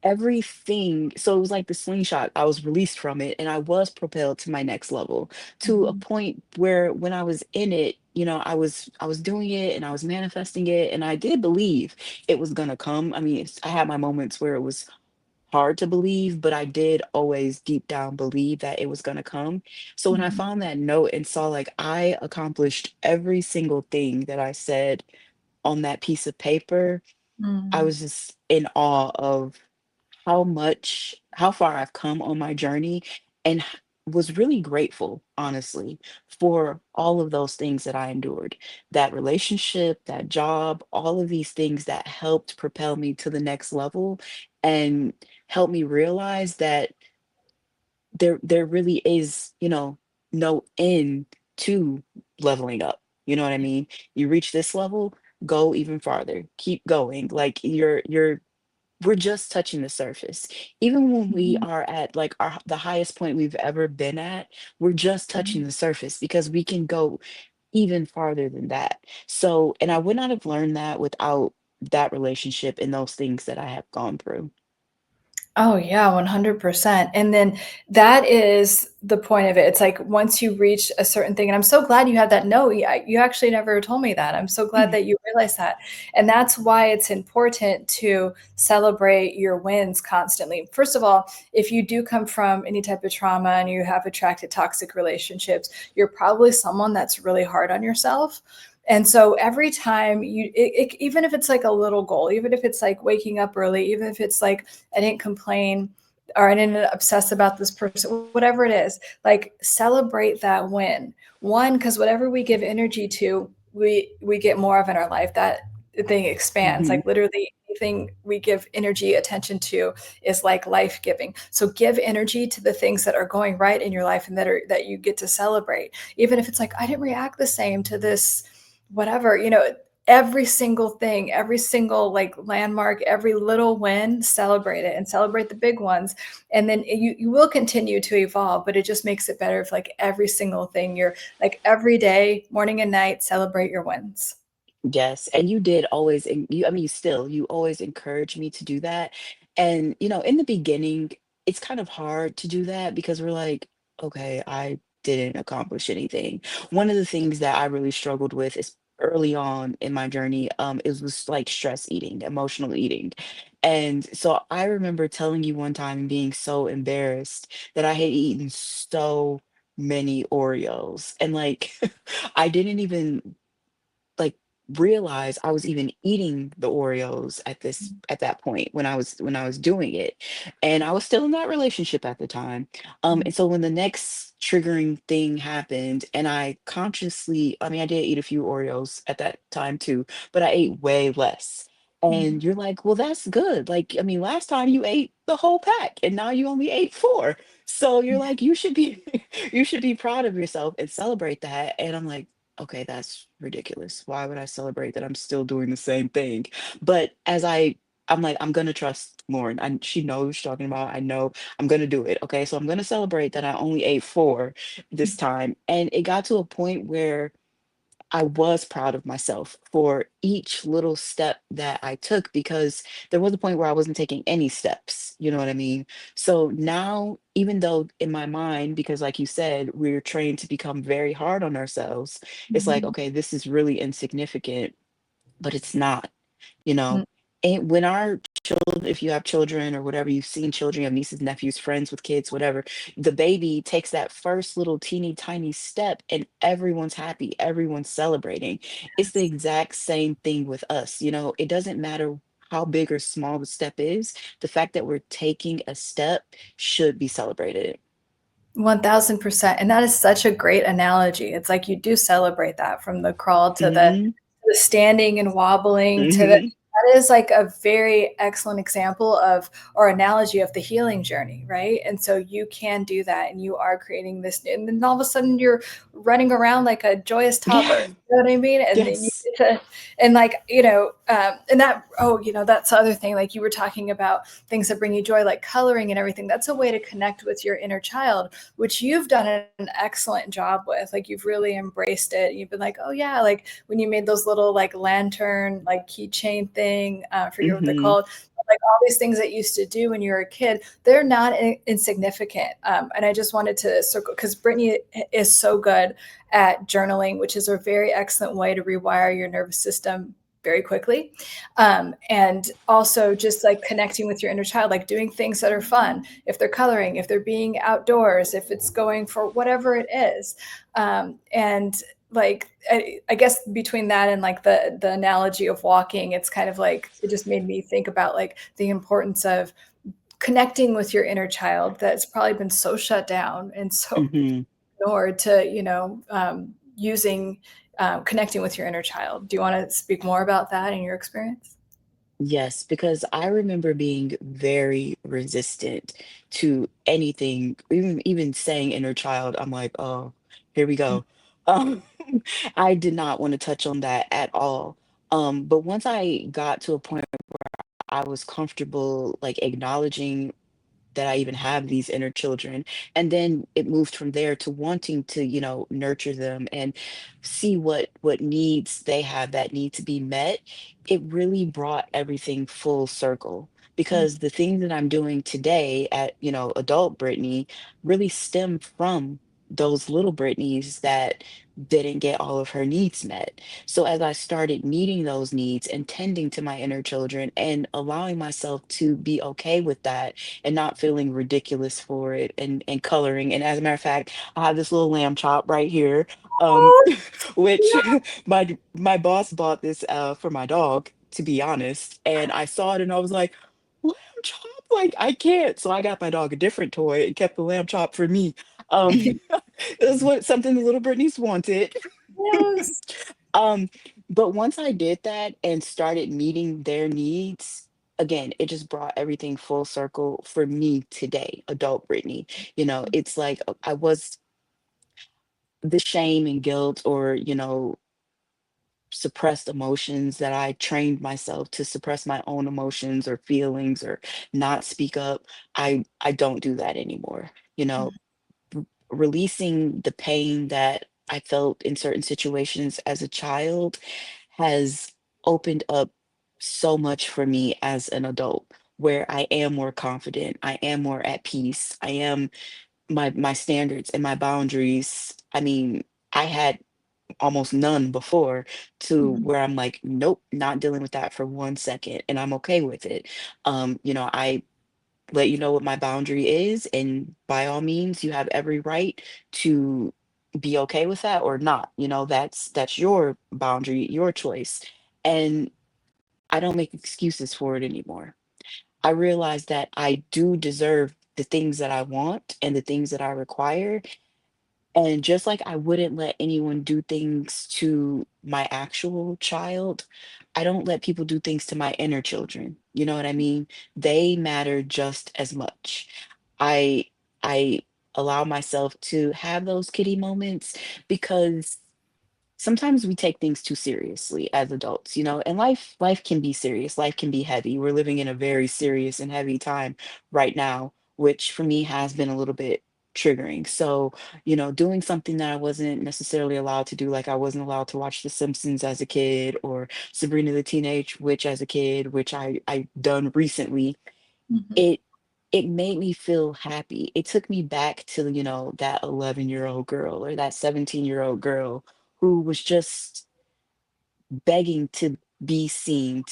Everything, so it was like the slingshot. I was released from it and I was propelled to my next level, to a Mhm. point where when I was in it, I was doing it and I was manifesting it and I did believe it was going to come. I mean, I had my moments where it was hard to believe, but I did always deep down believe that it was going to come. So when I Mhm. found that note and saw like I accomplished every single thing that I said on that piece of paper, I Mhm. was just in awe of how far I've come on my journey and was really grateful, honestly, for all of those things that I endured. That relationship, that job, all of these things that helped propel me to the next level and helped me realize that there really is, no end to leveling up. You know what I mean? You reach this level, go even farther. Keep going. Like we're just touching the surface. Even when we Mhm. are at like the highest point we've ever been at, we're just touching Mhm. the surface because we can go even farther than that. So, and I would not have learned that without that relationship and those things that I have gone through. Oh yeah, 100%. And then that is the point of it. It's like once you reach a certain thing, and I'm so glad you had that note. Yeah, you actually never told me that. I'm so glad that you realized that. And that's why it's important to celebrate your wins constantly. First of all, if you do come from any type of trauma and you have attracted toxic relationships, you're probably someone that's really hard on yourself. And so every time even if it's like a little goal, even if it's like waking up early, even if it's like I didn't complain or I didn't obsess about this person, whatever it is, like celebrate that win. One, because whatever we give energy to, we get more of in our life. That thing expands. Mhm. Like literally anything we give energy, attention to is like life giving. So give energy to the things that are going right in your life and that you get to celebrate. Even if it's like, I didn't react the same to this, whatever, every single thing, every single like landmark, every little win, celebrate it and celebrate the big ones. And then you will continue to evolve, but it just makes it better if like every single thing you're like every day, morning and night, celebrate your wins. Yes, and you did always, and you, I mean, you always encourage me to do that. And, in the beginning, it's kind of hard to do that because we're like, okay, I didn't accomplish anything. One of the things that I really struggled with is early on in my journey, it was like stress eating, emotional eating. And so I remember telling you one time and being so embarrassed that I had eaten so many Oreos. And like, I didn't even like realize I was even eating the Oreos at that point when I was doing it. And I was still in that relationship at the time. And so when the next triggering thing happened and I consciously, I mean I did eat a few Oreos at that time too, but I ate way less. And you're like, well, that's good. Like, I mean, last time you ate the whole pack and now you only ate four. So you're like, you should be you should be proud of yourself and celebrate that. And I'm like, okay, that's ridiculous. Why would I celebrate that I'm still doing the same thing? But I'm like, I'm gonna trust Lauren. She knows what she's talking about. I know I'm gonna do it. Okay, so I'm gonna celebrate that I only ate four this time. And it got to a point where I was proud of myself for each little step that I took because there was a point where I wasn't taking any steps. You know what I mean? So now, even though in my mind, because like you said, we're trained to become very hard on ourselves, it's like, Mhm. okay, this is really insignificant, but it's not, you Mhm. know. And when our children, if you have children or whatever, you've seen children, you have nieces, nephews, friends with kids, whatever, the baby takes that first little teeny tiny step and everyone's happy, everyone's celebrating. It's the exact same thing with us. It doesn't matter how big or small the step is, the fact that we're taking a step should be celebrated. 1000%. And that is such a great analogy. It's like you do celebrate that from the crawl to Hmm. the standing and wobbling to the Hmm. that is like a very excellent example of or analogy of the healing journey, right? And so you can do that and you are creating this and then all of a sudden you're running around like a joyous toddler. Yeah. You know what I mean? And then you Yes. get to and like, and that that's the other thing. Like you were talking about things that bring you joy, like coloring and everything. That's a way to connect with your inner child, which you've done an excellent job with. Like you've really embraced it. You've been like, oh yeah, like when you made those little like lantern, like keychain thing, I forget what they're Hmm. called. Like all these things that you used to do when you were a kid, they're not insignificant. And I just wanted to circle because Brittany is so good at journaling, which is a very excellent way to rewire your nervous system very quickly. And also just like connecting with your inner child, like doing things that are fun, if they're coloring, if they're being outdoors, if it's going for whatever it is. And like I guess between that and like the analogy of walking, it's kind of like it just made me think about like the importance of connecting with your inner child that's probably been so shut down and so Hmm. ignored to using connecting with your inner child. Do you want to speak more about that in your experience? Yes, because I remember being very resistant to anything, even saying inner child, I'm like, oh, here we go. Um, I did not want to touch on that at all. But once I got to a point I was comfortable like acknowledging that I even have these inner children. And then it moved from there to wanting to, nurture them and see what needs they have that need to be met. It really brought everything full circle because the things that I'm doing today at, adult Brittany really stem from those little Britneys that didn't get all of her needs met. So as I started meeting those needs and tending to my inner children and allowing myself to be okay with that and not feeling ridiculous for it and coloring. And as a matter of fact, I have this little lamb chop right here, um, Oh, which my boss bought this for my dog, to be honest. And I saw it and I was like, lamb chop, like I can't. So I got my dog a different toy and kept the lamb chop for me. It was what something the little Britneys wanted. yes. Um, but once I did that and started meeting their needs, again, it just brought everything full circle for me today, adult Brittany. It's like I was the shame and guilt or, suppressed emotions, that I trained myself to suppress my own emotions or feelings or not speak up, I don't do that anymore. You know, Mhm. releasing the pain that I felt in certain situations as a child has opened up so much for me as an adult, where I am more confident, I am more at peace, I am my standards and my boundaries. I mean, I had almost none before, to Mhm. where I'm like, nope, not dealing with that for 1 second, and I'm okay with it. I let you know what my boundary is, and by all means, you have every right to be okay with that or not. That's your boundary, your choice. And I don't make excuses for it anymore. I realize that I do deserve the things that I want and the things that I require, and just like I wouldn't let anyone do things to my actual child, I don't let people do things to my inner children. You know what I mean? They matter just as much. I I allow myself to have those kitty moments, because sometimes we take things too seriously as adults, and life can be serious, life can be heavy. We're living in a very serious and heavy time right now, which for me has been a little bit triggering. So, doing something that I wasn't necessarily allowed to do, like I wasn't allowed to watch The Simpsons as a kid, or Sabrina the Teenage Witch as a kid, which I done recently. Mhm. It made me feel happy. It took me back to, that 11-year-old girl or that 17-year-old girl who was just begging to be seen,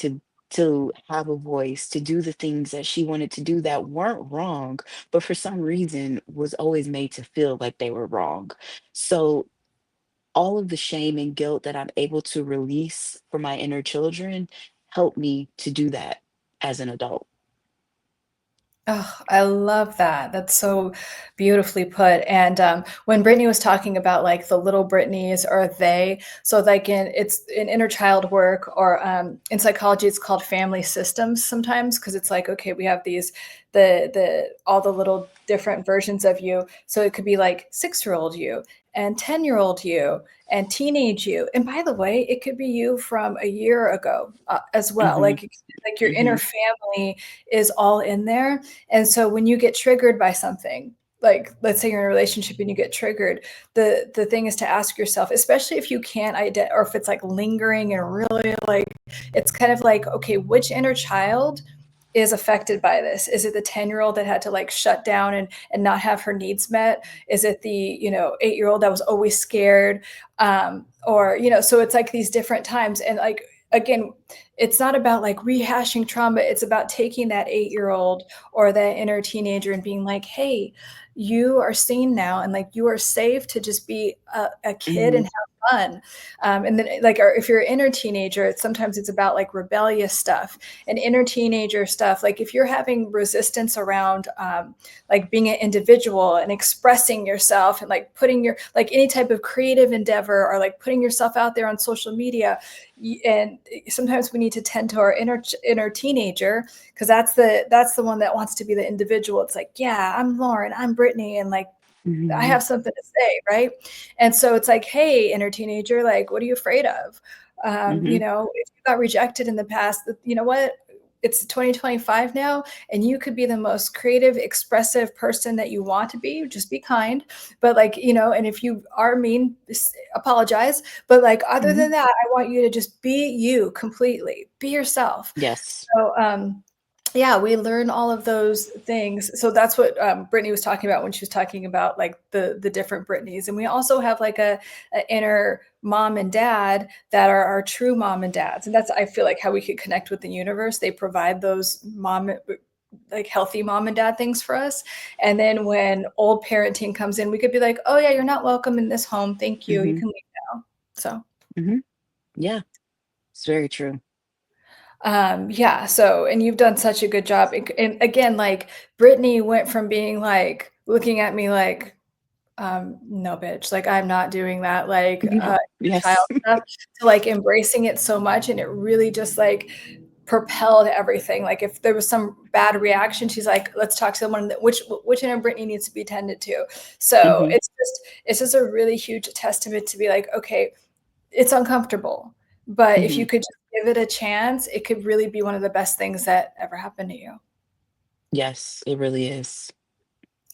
to have a voice, to do the things that she wanted to do that weren't wrong, but for some reason was always made to feel like they were wrong. So all of the shame and guilt that I'm able to release for my inner children help me to do that as an adult. Oh, I love that. That's so beautifully put. And when Brittany was talking about like the little Britneys or they, so like it's in inner child work, or in psychology, it's called family systems sometimes, because it's like, okay, we have these the all the little different versions of you. So it could be like 6-year-old you and 10-year-old you and teenage you. And by the way, it could be you from a year ago as well. Mhm, Like your inner mhm, family is all in there. And so when you get triggered by something, like let's say you're in a relationship and you get triggered, the thing is to ask yourself, especially if you can't identify, or if it's like lingering and really like, it's kind of like, okay, which inner child is affected by this? Is it the 10-year-old that had to like shut down and not have her needs met? Is it the 8-year-old that was always scared? Or so it's like these different times. And like, again, it's not about like rehashing trauma. It's about taking that 8-year-old or that inner teenager and being like, hey, you are seen now, and like you are safe to just be a kid and mhm, have fun. And then like, or if you're an inner teenager, sometimes it's about like rebellious stuff and inner teenager stuff. Like if you're having resistance around like being an individual and expressing yourself and like putting your like any type of creative endeavor, or like putting yourself out there on social media, and sometimes we need to tend to our inner teenager, because that's the one that wants to be the individual. It's like, yeah, I'm Lauren, I'm Brittany, and like I mhm, have something to say, right? And so it's like, hey, inner teenager, like, what are you afraid of? mhm, If you got rejected in the past, you know what? It's 2025 now, and you could be the most creative, expressive person that you want to be. Just be kind, but like, and if you are mean, apologize. But like, other mhm. than that, I want you to just be you completely, be yourself. Yes. So, yeah, we learn all of those things. So that's what Brittany was talking about when she was talking about like the different Britneys. And we also have like a inner mom and dad that are our true mom and dads. And that's, I feel like, how we could connect with the universe. They provide those like healthy mom and dad things for us. And then when old parenting comes in, we could be like, oh yeah, you're not welcome in this home. Thank you. You Mhm, can leave now. So mhm. Yeah, it's very true. yeah, so and you've done such a good job. And again, like Brittany went from being like looking at me like, no bitch, like I'm not doing that, like Yeah, child yes. stuff, to like embracing it so much, and it really just like propelled everything. Like if there was some bad reaction, she's like, let's talk to someone that which inner Brittany needs to be tended to. So Mhm, it's just a really huge testament to be like, okay, it's uncomfortable. But if you Hmm. could just give it a chance, it could really be one of the best things that ever happened to you. Yes, it really is.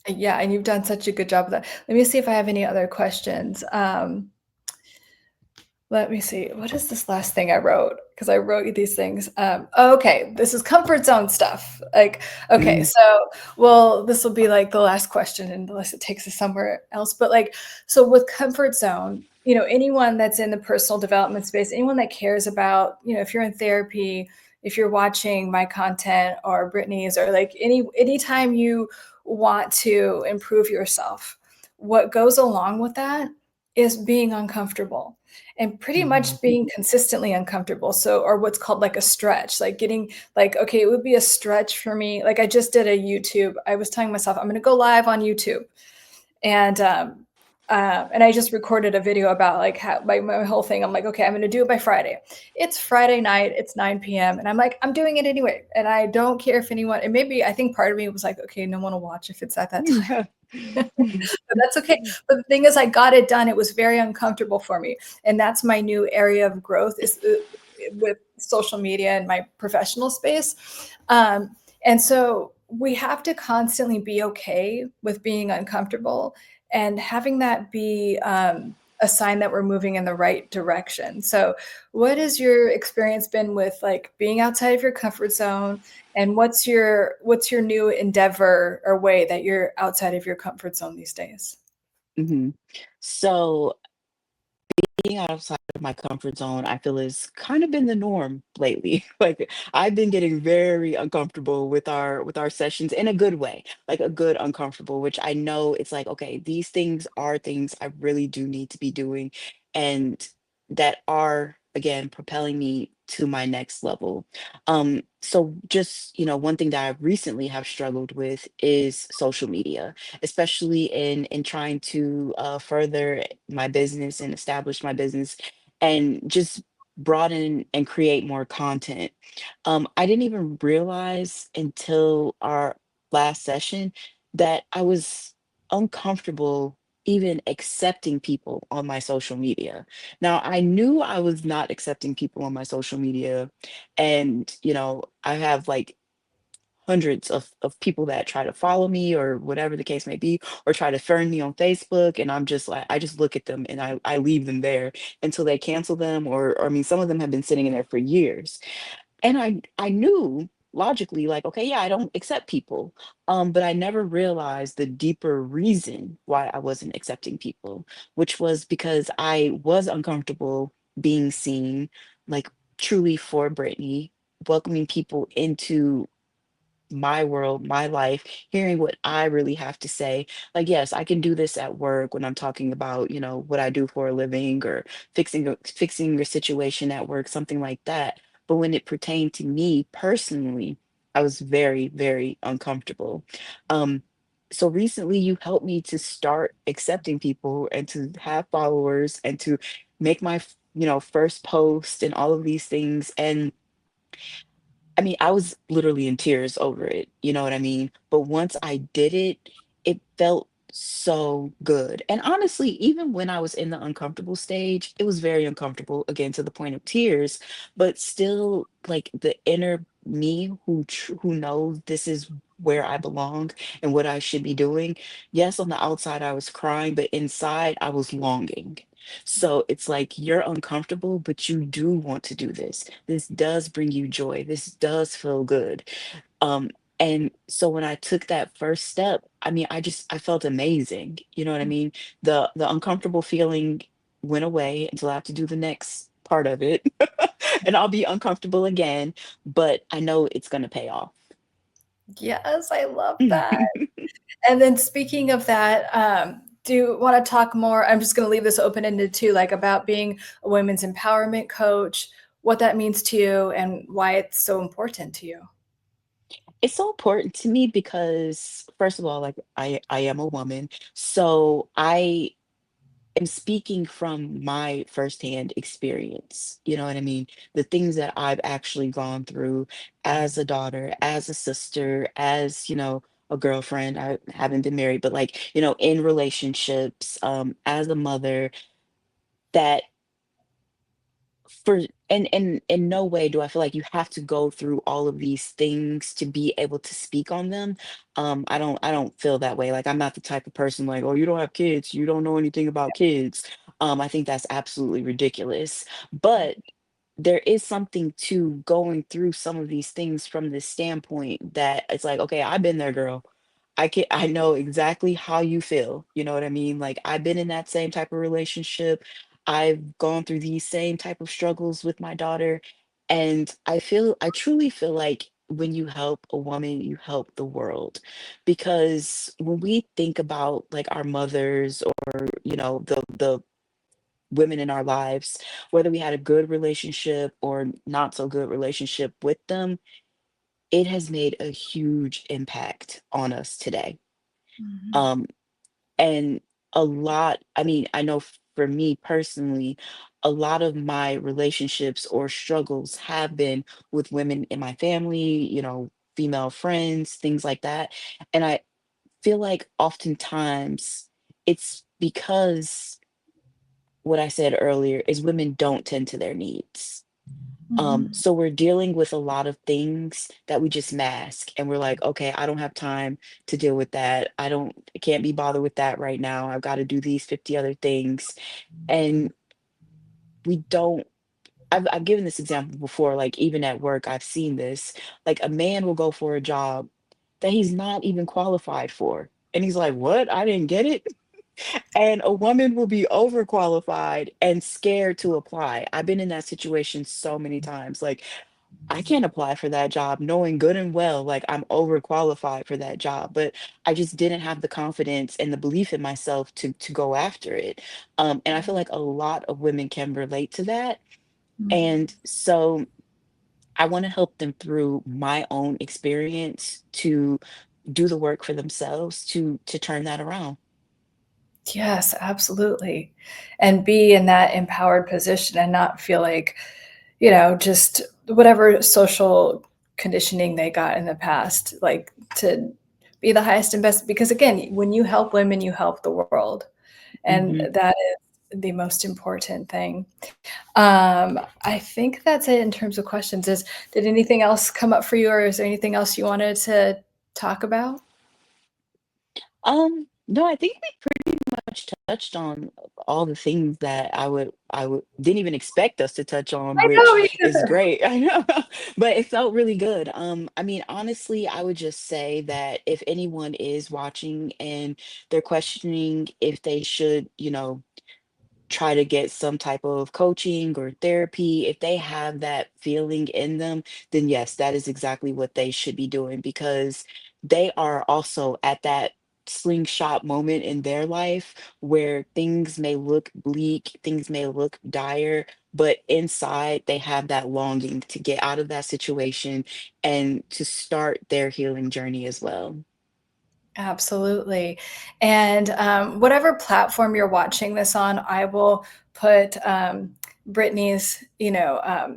Yeah, and you've done such a good job of that. Let me see if I have any other questions. Let me see. What is this last thing I wrote? Because I wrote you these things. Okay, this is comfort zone stuff. Like, okay, Mm, so, well, this will be like the last question, unless it takes us somewhere else. But like, so with comfort zone, anyone that's in the personal development space, anyone that cares about, if you're in therapy, if you're watching my content or Brittany's, or like anytime you want to improve yourself, what goes along with that is being uncomfortable and pretty mhm, much being consistently uncomfortable. So, or what's called like a stretch, like getting like, okay, it would be a stretch for me. Like I just did a YouTube. I was telling myself I'm going to go live on YouTube, and and I just recorded a video about like how my whole thing. I'm like, okay, I'm going to do it by Friday. It's Friday night. It's 9 p.m. and I'm like, I'm doing it anyway, and I don't care if anyone. And maybe I think part of me was like, okay, no one will watch if it's at that time. But that's okay. But the thing is, I got it done. It was very uncomfortable for me, and that's my new area of growth is with social media and my professional space. And so we have to constantly be okay with being uncomfortable and having that be a sign that we're moving in the right direction. So, what has your experience been with like being outside of your comfort zone? And what's your new endeavor or way that you're outside of your comfort zone these days? mhm. So being outside of my comfort zone, I feel has kind of been the norm lately. Like I've been getting very uncomfortable with our sessions in a good way, like a good uncomfortable, which I know it's like, okay, these things are things I really do need to be doing and that are again propelling me to my next level. So just, one thing that I recently have struggled with is social media, especially in trying to further my business and establish my business and just broaden and create more content. I didn't even realize until our last session that I was uncomfortable even accepting people on my social media. Now, I knew I was not accepting people on my social media. And, I have like hundreds of people that try to follow me or whatever the case may be, or try to friend me on Facebook. And I'm just like, I just look at them and I leave them there until they cancel them. Or I mean, some of them have been sitting in there for years. And I knew logically, like, okay, yeah, I don't accept people. But I never realized the deeper reason why I wasn't accepting people, which was because I was uncomfortable being seen, like truly for Brittany, welcoming people into my world, my life, hearing what I really have to say. Like, yes, I can do this at work when I'm talking about, what I do for a living or fixing your situation at work, something like that. But when it pertained to me personally, I was very, very uncomfortable. Um, so recently you helped me to start accepting people and to have followers and to make my, first post and all of these things. And I mean, I was literally in tears over it, you know what I mean? But once I did it, it felt so good. And honestly, even when I was in the uncomfortable stage, it was very uncomfortable, again, to the point of tears, but still like the inner me who knows this is where I belong and what I should be doing. Yes, on the outside I was crying, but inside I was longing. So it's like you're uncomfortable, but you do want to do this. This does bring you joy. This does feel good. Um, and so when I took that first step, I mean, I felt amazing. You know what I mean? The uncomfortable feeling went away until I have to do the next part of it. And I'll be uncomfortable again, but I know it's gonna pay off. Yes, I love that. And then speaking of that, do you want to talk more? I'm just going to leave this open ended too, like about being a women's empowerment coach, what that means to you, and why it's so important to you. It's so important to me because first of all, like I am a woman, so I am speaking from my firsthand experience. You know what I mean? The things that I've actually gone through as a daughter, as a sister, as, a girlfriend. I haven't been married, but like, in relationships, as a mother, that for And in no way do I feel like you have to go through all of these things to be able to speak on them. I don't feel that way. Like I'm not the type of person like, oh, you don't have kids, you don't know anything about kids. I think that's absolutely ridiculous. But there is something to going through some of these things from this standpoint that it's like, okay, I've been there, girl. I know exactly how you feel. You know what I mean? Like I've been in that same type of relationship. I've gone through these same type of struggles with my daughter. And I truly feel like when you help a woman, you help the world. Because when we think about like our mothers or, the women in our lives, whether we had a good relationship or not so good relationship with them, it has made a huge impact on us today. Mhm. Um, and I mean, I know for me personally, a lot of my relationships or struggles have been with women in my family, female friends, things like that. And I feel like oftentimes it's because what I said earlier is women don't tend to their needs. Mhm. So we're dealing with a lot of things that we just mask and we're like, okay, I don't have time to deal with that. I can't be bothered with that right now. I've got to do these 50 other things. And we don't, I've given this example before, like even at work, I've seen this. Like a man will go for a job that he's not even qualified for. And he's like, what? I didn't get it. And a woman will be overqualified and scared to apply. I've been in that situation so many times. Like, I can't apply for that job knowing good and well, like I'm overqualified for that job, but I just didn't have the confidence and the belief in myself to go after it. And I feel like a lot of women can relate to that. Mhm. And so I want to help them through my own experience to do the work for themselves to turn that around. Yes, absolutely. And be in that empowered position and not feel like, just whatever social conditioning they got in the past, like to be the highest and best. Because again, when you help women, you help the world. And Hmm. that is the most important thing. I think that's it in terms of questions. Did anything else come up for you, or is there anything else you wanted to talk about? No, I think we pretty much touched on all the things that I would didn't even expect us to touch on, I know, me which is too. great. I know, but it felt really good. I mean, honestly, I would just say that if anyone is watching and they're questioning if they should, try to get some type of coaching or therapy, if they have that feeling in them, then yes, that is exactly what they should be doing because they are also at that slingshot moment in their life where things may look bleak, things may look dire, but inside they have that longing to get out of that situation and to start their healing journey as well. Absolutely. And whatever platform you're watching this on, I will put Brittany's,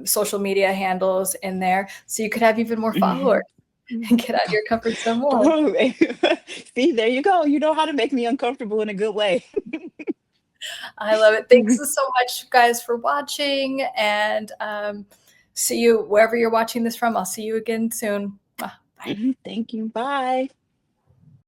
social media handles in there so you could have even more followers and get out of your comfort zone more. Oh, see, there you go. You know how to make me uncomfortable in a good way. I love it. Thanks so much, guys, for watching. And see you wherever you're watching this from. I'll see you again soon. Bye. Thank you. Bye.